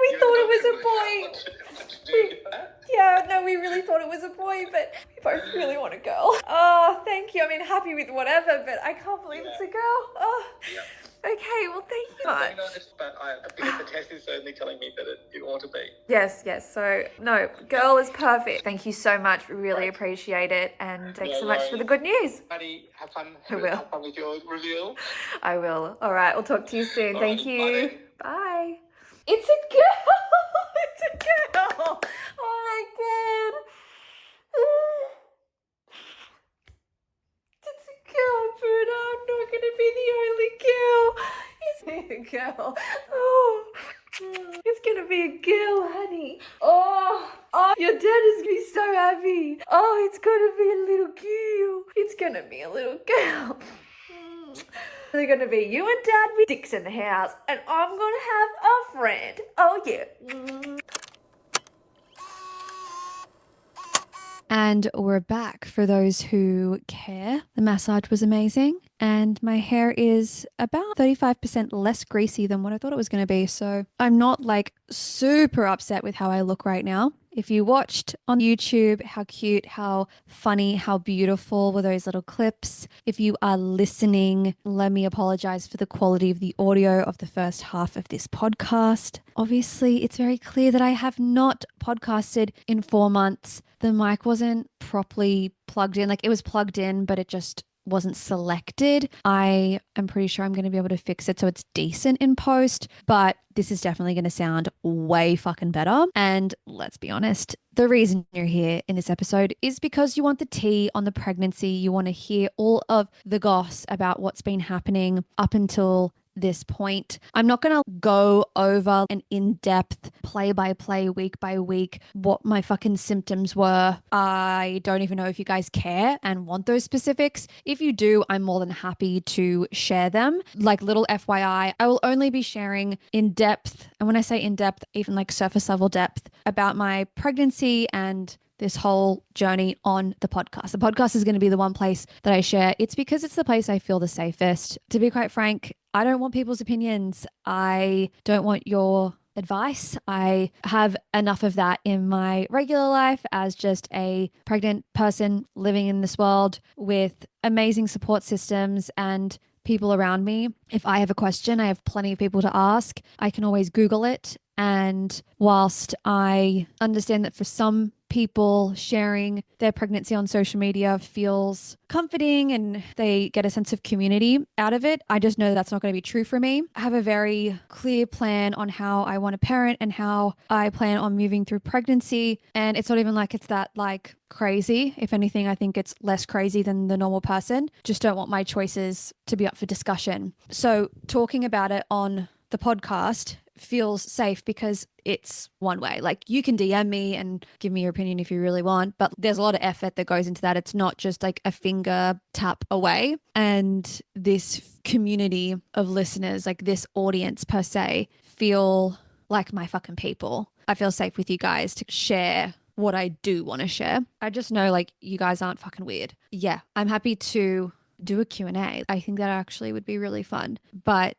A: We thought it was a boy.
E: What to do with that?
A: Yeah, no, we really thought it was a boy, but we both really want a girl. Oh, thank you. I mean, happy with whatever, but I can't believe it's a girl. Oh.
E: Yep.
A: Okay, well, thank you
E: Very
A: much.
E: nice, but because the test is certainly telling me that it ought to be.
A: Yes. So, no, girl is perfect. Thank you so much. We really
E: Great.
A: appreciate it. And thanks
E: No
A: so much for the
E: worries.
A: good news.
E: Buddy, have fun.
A: I will.
E: Have fun with your reveal.
A: I will. All right, we'll talk to you soon. Thank
E: Alrighty,
A: you.
E: bye.
A: Bye. It's a girl. It's a girl. Oh my god. It's a girl, Bruno. I'm not going to be the only girl. It's a girl. Oh, it's going to be a girl, honey. Oh, your dad is going to be so happy. Oh, it's going to be a little girl. It's going to be a little girl. They're going to be you and Dad with dicks in the house, and I'm going to have a friend. Oh, yeah.
B: And we're back for those who care. The massage was amazing. And my hair is about 35% less greasy than what I thought it was going to be. So I'm not like super upset with how I look right now. If you watched on YouTube, how cute, how funny, how beautiful were those little clips. If you are listening, let me apologize for the quality of the audio of the first half of this podcast. Obviously, it's very clear that I have not podcasted in 4 months. The mic wasn't properly plugged in. Like it was plugged in, but it just wasn't selected. I am pretty sure I'm going to be able to fix it so it's decent in post, but this is definitely going to sound way fucking better. And let's be honest, the reason you're here in this episode is because you want the tea on the pregnancy. You want to hear all of the goss about what's been happening up until this point. I'm not going to go over an in-depth play by play, week by week, what my fucking symptoms were. I don't even know if you guys care and want those specifics. If you do, I'm more than happy to share them. Like little FYI, I will only be sharing in depth, and when I say in depth, even like surface level depth about my pregnancy and this whole journey on the podcast. The podcast is going to be the one place that I share. It's because it's the place I feel the safest. To be quite frank, I don't want people's opinions. I don't want your advice. I have enough of that in my regular life as just a pregnant person living in this world with amazing support systems and people around me. If I have a question, I have plenty of people to ask. I can always Google it. And whilst I understand that for some people sharing their pregnancy on social media feels comforting and they get a sense of community out of it, I just know that that's not going to be true for me. I have a very clear plan on how I want to parent and how I plan on moving through pregnancy. And it's not even like it's that like crazy. If anything, I think it's less crazy than the normal person. Just don't want my choices to be up for discussion. So talking about it on the podcast feels safe because it's one way. Like you can DM me and give me your opinion if you really want, but there's a lot of effort that goes into that. It's not just like a finger tap away. And this community of listeners, like this audience per se, feel like my fucking people. I feel safe with you guys to share what I do want to share. I just know like you guys aren't fucking weird. Yeah, I'm happy to do a Q&A. I think that actually would be really fun. But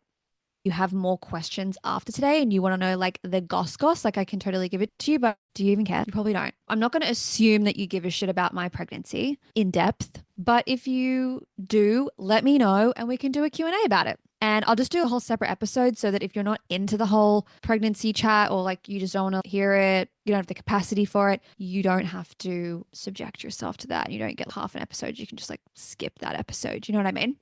B: you have more questions after today and you want to know like the goss, like I can totally give it to you, but do you even care? You probably don't. I'm not going to assume that you give a shit about my pregnancy in depth, but if you do, let me know and we can do a Q&A about it. And I'll just do a whole separate episode so that if you're not into the whole pregnancy chat or like you just don't want to hear it, you don't have the capacity for it, you don't have to subject yourself to that. You don't get half an episode. You can just like skip that episode. You know what I mean?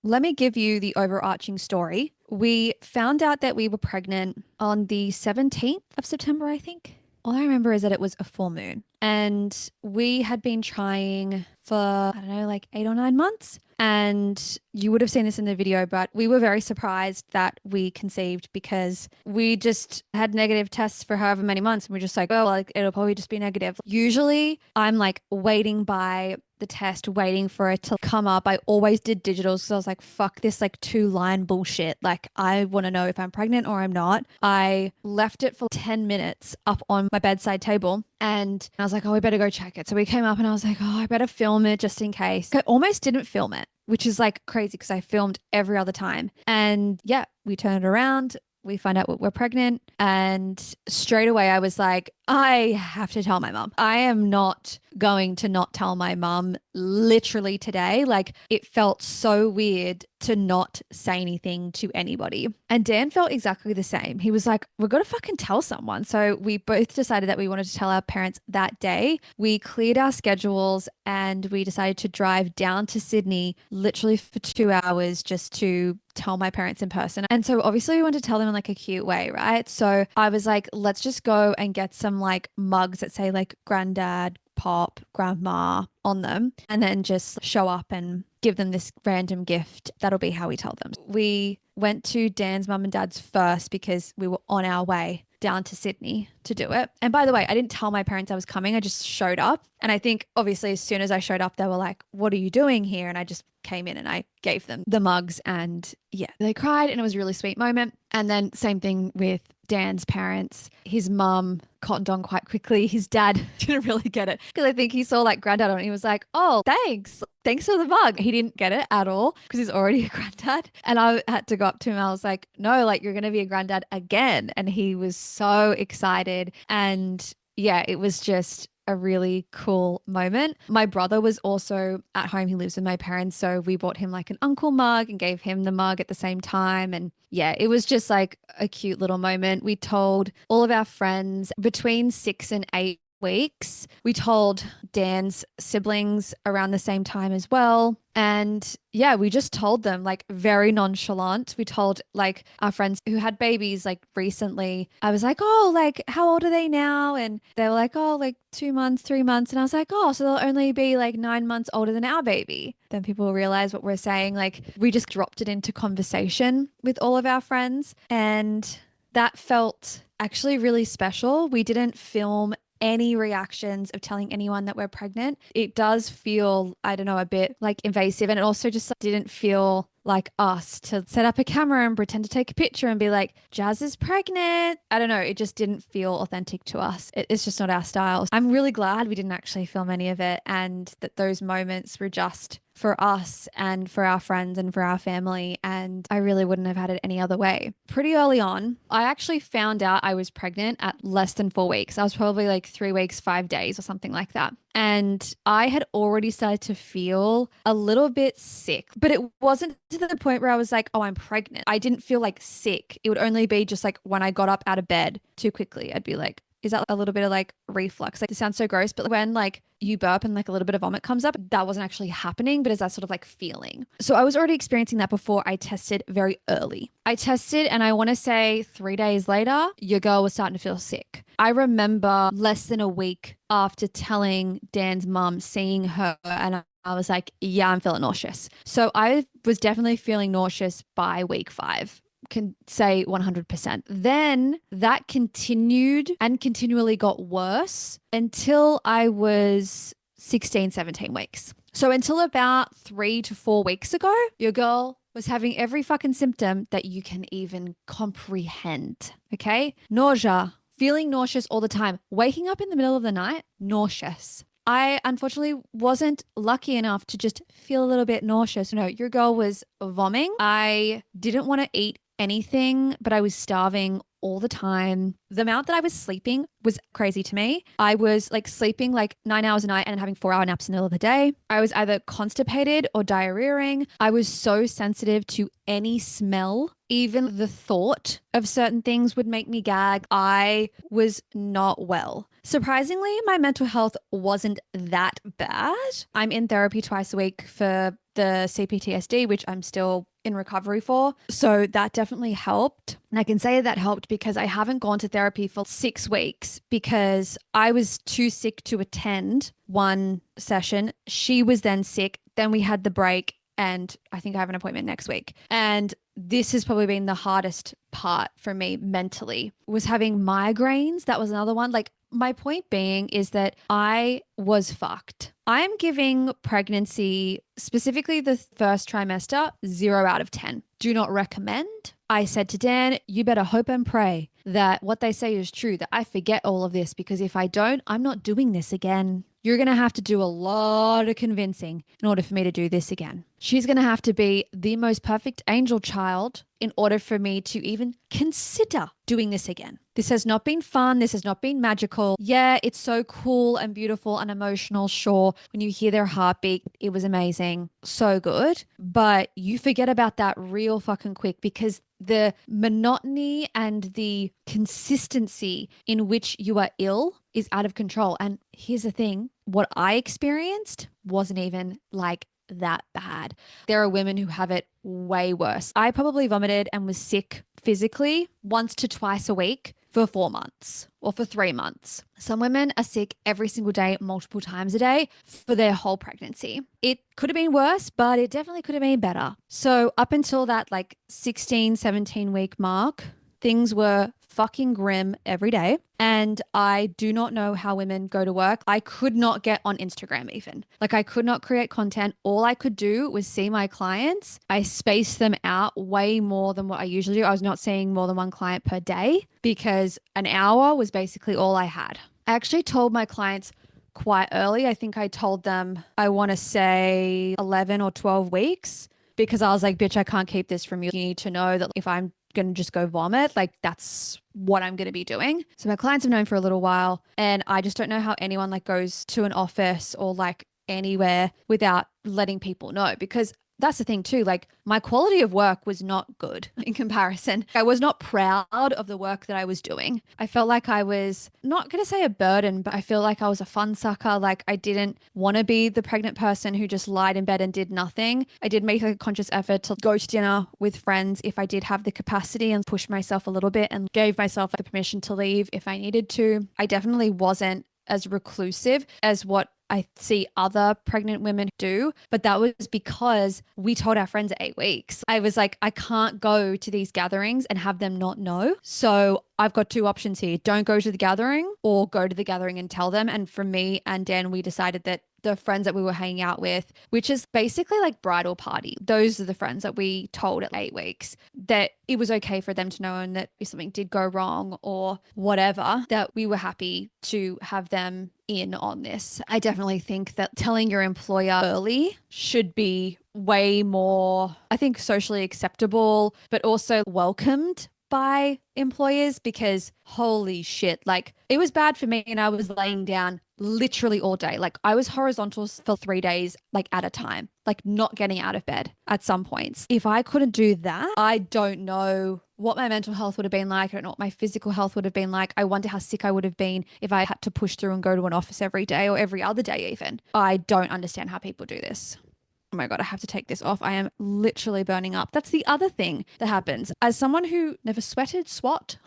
B: Let me give you the overarching story. We found out that we were pregnant on the 17th of September, I think. All I remember is that it was a full moon. And we had been trying for, I don't know, like 8 or 9 months. And you would have seen this in the video, but we were very surprised that we conceived because we just had negative tests for however many months. And we're just like, oh, like it'll probably just be negative. Usually I'm like waiting by the test, waiting for it to come up. I always did digital. So I was like, fuck this like 2-line bullshit. Like I want to know if I'm pregnant or I'm not. I left it for 10 minutes up on my bedside table. And I was like, oh, we better go check it. So we came up and I was like, oh, I better film it just in case. I almost didn't film it, which is like crazy because I filmed every other time. And yeah, we turned it around. We find out we're pregnant. And straight away, I was like, I have to tell my mom. I am not going to not tell my mom literally today. Like it felt so weird to not say anything to anybody. And Dan felt exactly the same. He was like, we've got to fucking tell someone. So we both decided that we wanted to tell our parents that day. We cleared our schedules and we decided to drive down to Sydney literally for 2 hours just to tell my parents in person. And so obviously we wanted to tell them in like a cute way, right? So I was like, let's just go and get some like mugs that say like granddad, pop, grandma on them, and then just show up and give them this random gift. That'll be how we tell them. We went to Dan's mum and dad's first because we were on our way down to Sydney to do it. And by the way, I didn't tell my parents I was coming. I just showed up. And I think obviously as soon as I showed up, they were like, what are you doing here? And I just came in and I gave them the mugs and yeah, they cried and it was a really sweet moment. And then same thing with Dan's parents. His mum cottoned on quite quickly. His dad didn't really get it because I think he saw like granddad on it. He was like, oh, thanks. Thanks for the mug. He didn't get it at all because he's already a granddad. And I had to go up to him. I was like, no, like you're going to be a granddad again. And he was so excited. And yeah, it was just a really cool moment. My brother was also at home. He lives with my parents. So we bought him like an uncle mug and gave him the mug at the same time. And yeah, it was just like a cute little moment. We told all of our friends between 6 and 8 weeks. We told Dan's siblings around the same time as well. And yeah, we just told them like very nonchalant. We told like our friends who had babies like recently. I was like, oh, like how old are they now? And they were like, oh, like 2 months, 3 months. And I was like, oh, so they'll only be like 9 months older than our baby. Then people realize what we're saying. Like we just dropped it into conversation with all of our friends. And that felt actually really special. We didn't film any reactions of telling anyone that we're pregnant. It does feel, I don't know, a bit like invasive. And it also just didn't feel like us to set up a camera and pretend to take a picture and be like, Jazz is pregnant. I don't know. It just didn't feel authentic to us. It's just not our style. I'm really glad we didn't actually film any of it and that those moments were just for us and for our friends and for our family. And I really wouldn't have had it any other way. Pretty early on, I actually found out I was pregnant at less than 4 weeks. I was probably like 3 weeks, 5 days or something like that. And I had already started to feel a little bit sick, but it wasn't to the point where I was like, oh, I'm pregnant. I didn't feel like sick. It would only be just like when I got up out of bed too quickly, I'd be like, is that a little bit of like reflux? Like it sounds so gross, but when like you burp and like a little bit of vomit comes up, that wasn't actually happening, but is that sort of like feeling. So I was already experiencing that before I tested very early. I tested and I want to say 3 days later, your girl was starting to feel sick. I remember less than a week after telling Dan's mum, seeing her, and I was like, yeah, I'm feeling nauseous. So I was definitely feeling nauseous by week 5. Can say 100%. Then that continued and continually got worse until I was 16, 17 weeks. So until about 3 to 4 weeks ago, your girl was having every fucking symptom that you can even comprehend. Okay? Nausea, feeling nauseous all the time, waking up in the middle of the night, nauseous. I unfortunately wasn't lucky enough to just feel a little bit nauseous. No, your girl was vomiting. I didn't want to eat anything, but I was starving all the time. The amount that I was sleeping was crazy to me. I was like sleeping like 9 hours a night and having 4-hour naps in the middle of the day. I was either constipated or diarrheaing. I was so sensitive to any smell. Even the thought of certain things would make me gag. I was not well. Surprisingly, my mental health wasn't that bad. I'm in therapy twice a week for the CPTSD, which I'm still in recovery for. So that definitely helped. And I can say that helped because I haven't gone to therapy for 6 weeks because I was too sick to attend one session. She was then sick. Then we had the break and I think I have an appointment next week. And this has probably been the hardest part for me mentally, was having migraines. That was another one. Like my point being is that I was fucked. I'm giving pregnancy, specifically the first trimester, 0 out of 10. Do not recommend. I said to Dan, you better hope and pray that what they say is true, that I forget all of this, because if I don't, I'm not doing this again. You're going to have to do a lot of convincing in order for me to do this again. She's going to have to be the most perfect angel child in order for me to even consider doing this again. This has not been fun. This has not been magical. Yeah, it's so cool and beautiful and emotional. Sure, when you hear their heartbeat, it was amazing. So good. But you forget about that real fucking quick because the monotony and the consistency in which you are ill is out of control. And here's the thing, what I experienced wasn't even like that bad. There are women who have it way worse. I probably vomited and was sick physically once to twice a week for 4 months or for 3 months. Some women are sick every single day, multiple times a day for their whole pregnancy. It could have been worse, but it definitely could have been better. So up until that like 16, 17 week mark, things were fucking grim every day. And I do not know how women go to work. I could not get on Instagram even. Like I could not create content. All I could do was see my clients. I spaced them out way more than what I usually do. I was not seeing more than one client per day because an hour was basically all I had. I actually told my clients quite early. I think I told them, I want to say 11 or 12 weeks because I was like, bitch, I can't keep this from you. You need to know that if I'm going to just go vomit, like that's what I'm going to be doing. So my clients have known for a little while and I just don't know how anyone like goes to an office or like anywhere without letting people know, because that's the thing too. Like my quality of work was not good in comparison. I was not proud of the work that I was doing. I felt like I was not going to say a burden, but I feel like I was a fun sucker. Like I didn't want to be the pregnant person who just lied in bed and did nothing. I did make like a conscious effort to go to dinner with friends if I did have the capacity and push myself a little bit and gave myself the permission to leave if I needed to. I definitely wasn't as reclusive as what I see other pregnant women do, but that was because we told our friends at 8 weeks. I was like, I can't go to these gatherings and have them not know. So I've got two options here. Don't go to the gathering or go to the gathering and tell them. And for me and Dan, we decided that the friends that we were hanging out with, which is basically like bridal party, those are the friends that we told at 8 weeks that it was okay for them to know, and that if something did go wrong or whatever, that we were happy to have them in on this. I definitely think that telling your employer early should be way more, I think, socially acceptable, but also welcomed by employers, because holy shit, like it was bad for me and I was laying down literally all day. Like I was horizontal for 3 days, like at a time, like not getting out of bed at some points. If I couldn't do that, I don't know what my mental health would have been like. I don't know what my physical health would have been like. I wonder how sick I would have been if I had to push through and go to an office every day or every other day even. I don't understand how people do this. Oh my God, I have to take this off. I am literally burning up. That's the other thing that happens. As someone who never sweated,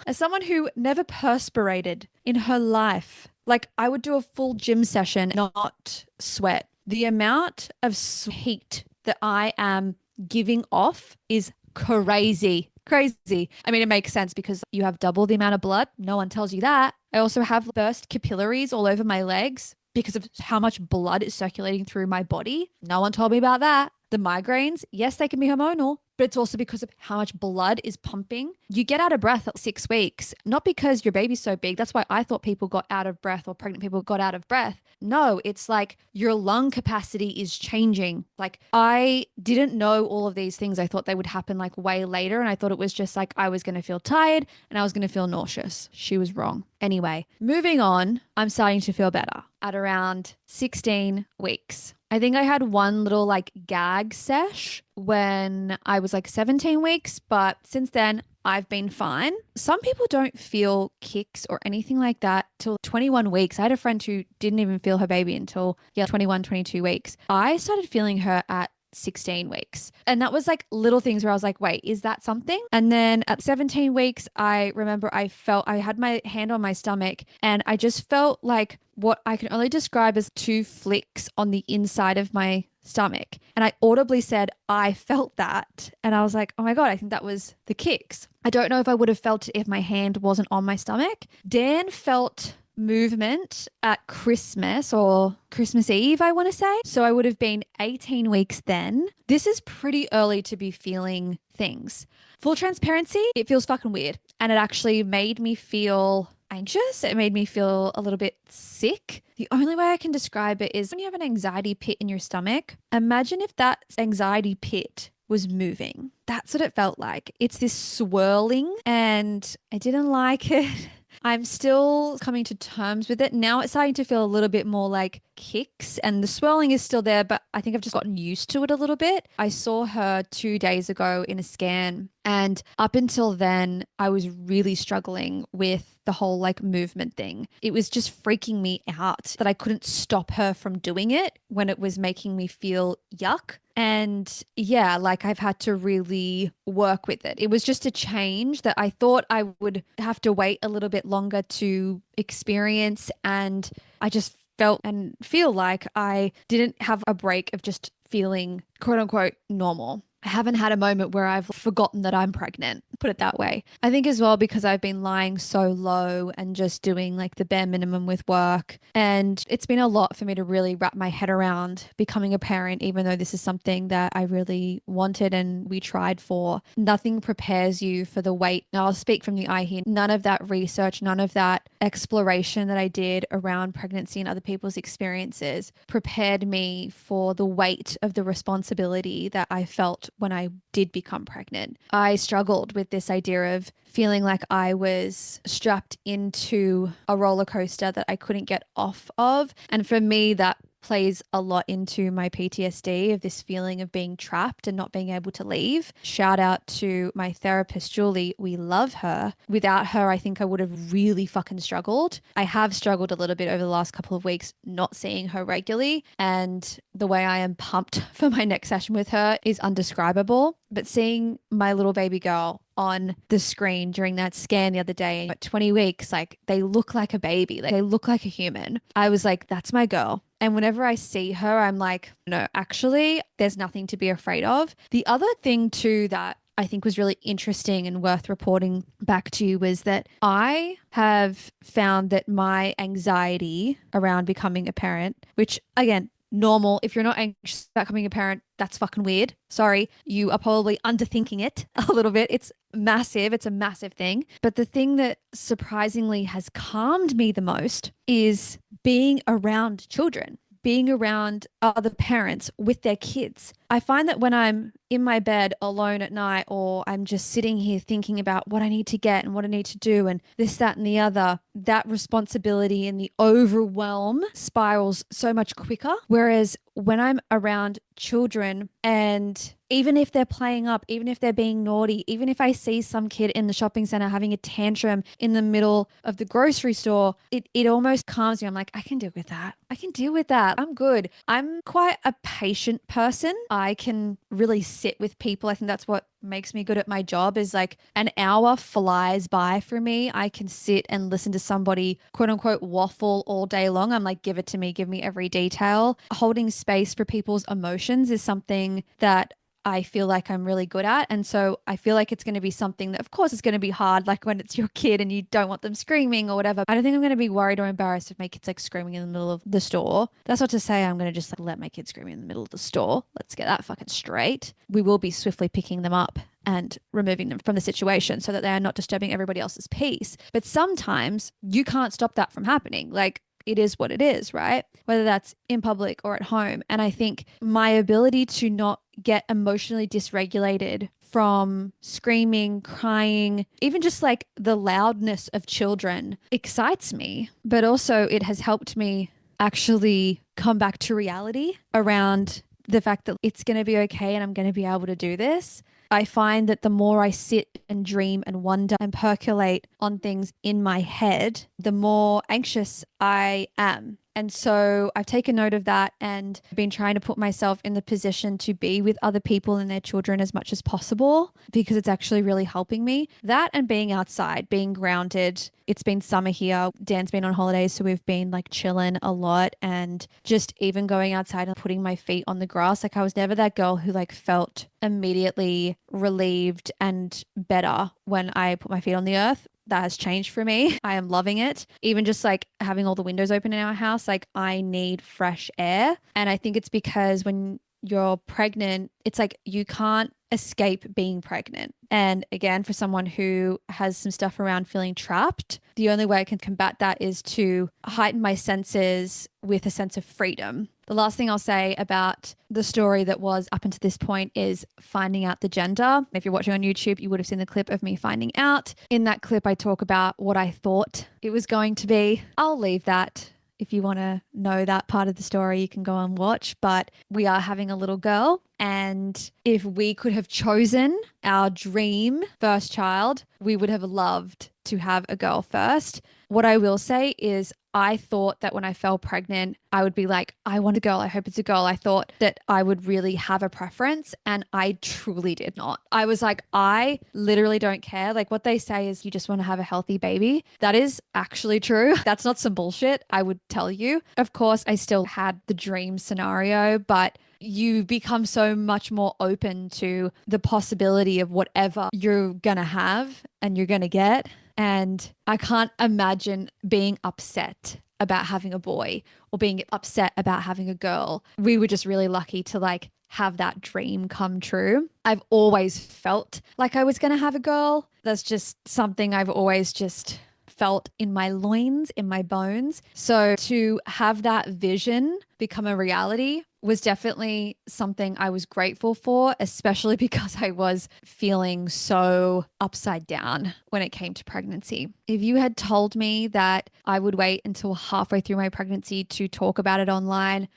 B: as someone who never perspirated in her life, like I would do a full gym session, not sweat. The amount of heat that I am giving off is crazy. Crazy. I mean, it makes sense because you have double the amount of blood. No one tells you that. I also have burst capillaries all over my legs because of how much blood is circulating through my body. No one told me about that. The migraines, yes, they can be hormonal, but it's also because of how much blood is pumping. You get out of breath at 6 weeks, not because your baby's so big. That's why I thought people got out of breath or pregnant people got out of breath. No, it's like your lung capacity is changing. Like I didn't know all of these things. I thought they would happen like way later. And I thought it was just like I was going to feel tired and I was going to feel nauseous. She was wrong. Anyway, moving on, I'm starting to feel better at around 16 weeks. I think I had one little like gag sesh when I was like 17 weeks, but since then I've been fine. Some people don't feel kicks or anything like that till 21 weeks. I had a friend who didn't even feel her baby until 21, 22 weeks. I started feeling her at 16 weeks. And that was like little things where I was like, wait, is that something? And then at 17 weeks, I remember I had my hand on my stomach and I just felt like what I can only describe as 2 flicks on the inside of my stomach. And I audibly said, I felt that. And I was like, oh my God, I think that was the kicks. I don't know if I would have felt it if my hand wasn't on my stomach. Dan felt movement at Christmas or Christmas Eve, I want to say. So I would have been 18 weeks then. This is pretty early to be feeling things. Full transparency, it feels fucking weird. And it actually made me feel anxious. It made me feel a little bit sick. The only way I can describe it is when you have an anxiety pit in your stomach, imagine if that anxiety pit was moving. That's what it felt like. It's this swirling and I didn't like it. I'm still coming to terms with it. Now it's starting to feel a little bit more like kicks and the swelling is still there, but I think I've just gotten used to it a little bit. I saw her 2 days ago in a scan, and up until then, I was really struggling with the whole like movement thing. It was just freaking me out that I couldn't stop her from doing it when it was making me feel yuck. And yeah, like I've had to really work with it. It was just a change that I thought I would have to wait a little bit longer to experience. And I just felt and feel like I didn't have a break of just feeling quote unquote normal. I haven't had a moment where I've forgotten that I'm pregnant, put it that way. I think as well because I've been lying so low and just doing like the bare minimum with work. And it's been a lot for me to really wrap my head around becoming a parent, even though this is something that I really wanted and we tried for. Nothing prepares you for the weight. Now, I'll speak from the eye here. None of that research, none of that exploration that I did around pregnancy and other people's experiences prepared me for the weight of the responsibility that I felt when I did become pregnant. I struggled with this idea of feeling like I was strapped into a roller coaster that I couldn't get off of. And for me, that plays a lot into my PTSD of this feeling of being trapped and not being able to leave. Shout out to my therapist, Julie. We love her. Without her, I think I would have really fucking struggled. I have struggled a little bit over the last couple of weeks not seeing her regularly. And the way I am pumped for my next session with her is undescribable. But seeing my little baby girl on the screen during that scan the other day at 20 weeks, like they look like a baby, like they look like a human. I was like, that's my girl. And whenever I see her, I'm like, no, actually, there's nothing to be afraid of. The other thing too that I think was really interesting and worth reporting back to you was that I have found that my anxiety around becoming a parent, which again, normal. If you're not anxious about becoming a parent, that's fucking weird. Sorry. You are probably underthinking it a little bit. It's massive. It's a massive thing. But the thing that surprisingly has calmed me the most is being around children, being around other parents with their kids. I find that when I'm in my bed alone at night, or I'm just sitting here thinking about what I need to get and what I need to do and this, that, and the other, that responsibility and the overwhelm spirals so much quicker. Whereas when I'm around children, and even if they're playing up, even if they're being naughty, even if I see some kid in the shopping center having a tantrum in the middle of the grocery store, it almost calms me. I'm like, I can deal with that. I can deal with that. I'm good. I'm quite a patient person. I can really sit with people. I think that's what makes me good at my job is like an hour flies by for me. I can sit and listen to somebody quote unquote waffle all day long. I'm like, give it to me, give me every detail. Holding space for people's emotions is something that I feel like I'm really good at. And so I feel like it's going to be something that, of course, is going to be hard, like when it's your kid and you don't want them screaming or whatever. I don't think I'm going to be worried or embarrassed if my kid's like screaming in the middle of the store. That's not to say I'm going to just like let my kid scream in the middle of the store. Let's get that fucking straight. We will be swiftly picking them up and removing them from the situation so that they are not disturbing everybody else's peace. But sometimes you can't stop that from happening. Like, it is what it is, right? Whether that's in public or at home. And I think my ability to not get emotionally dysregulated from screaming, crying, even just like the loudness of children excites me. But also it has helped me actually come back to reality around the fact that it's going to be okay and I'm going to be able to do this. I find that the more I sit and dream and wonder and percolate on things in my head, the more anxious I am. And so I've taken note of that and been trying to put myself in the position to be with other people and their children as much as possible because it's actually really helping me. That and being outside, being grounded. It's been summer here. Dan's been on holidays, so we've been like chilling a lot and just even going outside and putting my feet on the grass. Like I was never that girl who like felt immediately relieved and better when I put my feet on the earth. That has changed for me. I am loving it. Even just like having all the windows open in our house, like I need fresh air. And I think it's because when you're pregnant, it's like you can't escape being pregnant. And again, for someone who has some stuff around feeling trapped, the only way I can combat that is to heighten my senses with a sense of freedom. The last thing I'll say about the story that was up until this point is finding out the gender. If you're watching on YouTube, you would have seen the clip of me finding out. In that clip, I talk about what I thought it was going to be. I'll leave that. If you want to know that part of the story, you can go and watch. But we are having a little girl. And if we could have chosen our dream first child, we would have loved to have a girl first. What I will say is I thought that when I fell pregnant, I would be like, I want a girl. I hope it's a girl. I thought that I would really have a preference, and I truly did not. I was like, I literally don't care. Like what they say is you just want to have a healthy baby. That is actually true. That's not some bullshit, I would tell you. Of course, I still had the dream scenario, but you become so much more open to the possibility of whatever you're going to have and you're going to get. And I can't imagine being upset about having a boy or being upset about having a girl. We were just really lucky to like have that dream come true. I've always felt like I was going to have a girl. That's just something I've always just felt in my loins, in my bones. So to have that vision become a reality was definitely something I was grateful for, especially because I was feeling so upside down when it came to pregnancy. If you had told me that I would wait until halfway through my pregnancy to talk about it online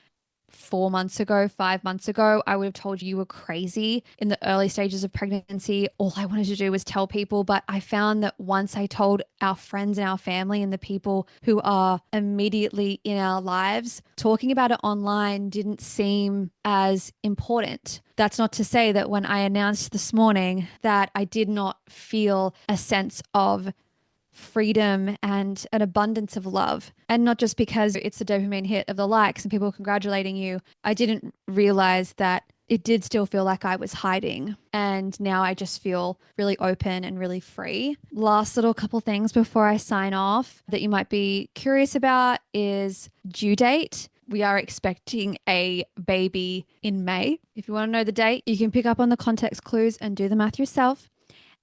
B: 4 months ago, 5 months ago, I would have told you were crazy. In the early stages of pregnancy, all I wanted to do was tell people. But I found that once I told our friends and our family and the people who are immediately in our lives, talking about it online didn't seem as important. That's not to say that when I announced this morning that I did not feel a sense of freedom and an abundance of love. And not just because it's the dopamine hit of the likes and people congratulating you. I didn't realize that it did still feel like I was hiding. And now I just feel really open and really free. Last little couple things before I sign off that you might be curious about is due date. We are expecting a baby in May. If you want to know the date, you can pick up on the context clues and do the math yourself.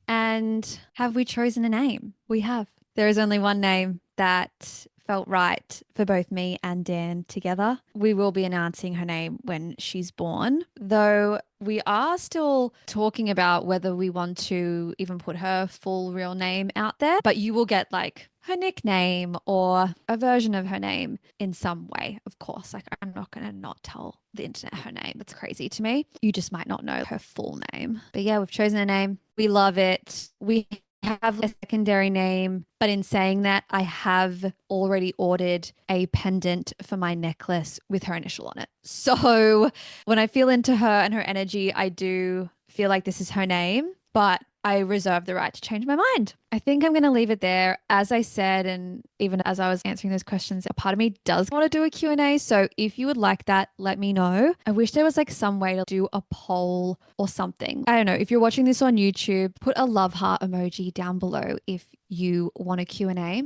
B: And have we chosen a name? We have. There is only one name that felt right for both me and Dan together. We will be announcing her name when she's born, though we are still talking about whether we want to even put her full real name out there, but you will get like her nickname or a version of her name in some way, of course. Like I'm not going to not tell the internet her name. That's crazy to me. You just might not know her full name. But yeah, we've chosen a name. We love it. We have a secondary name, but in saying that, I have already ordered a pendant for my necklace with her initial on it. So when I feel into her and her energy, I do feel like this is her name, but I reserve the right to change my mind. I think I'm going to leave it there. As I said, and even as I was answering those questions, a part of me does want to do a Q&A. So if you would like that, let me know. I wish there was like some way to do a poll or something. I don't know. If you're watching this on YouTube, put a love heart emoji down below if you want a Q&A.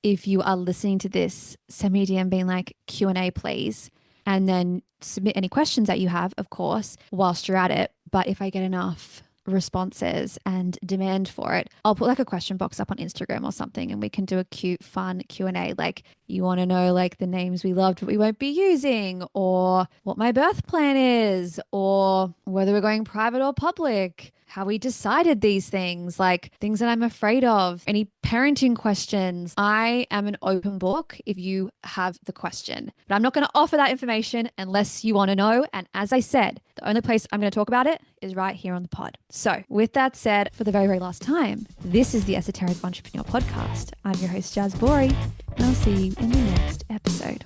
B: If you are listening to this, send me a DM being like Q&A, please. And then submit any questions that you have, of course, whilst you're at it. But if I get enough responses and demand for it, I'll put like a question box up on Instagram or something, and we can do a cute, fun Q&A. Like, you want to know like the names we loved but we won't be using, or what my birth plan is, or whether we're going private or public, how we decided these things, like things that I'm afraid of, any parenting questions. I am an open book if you have the question, but I'm not going to offer that information unless you want to know. And as I said, the only place I'm going to talk about it is right here on the pod. So with that said, for the very, very last time, this is the Esoteric Entrepreneur Podcast. I'm your host, Jazz Bori, and I'll see you in the next episode.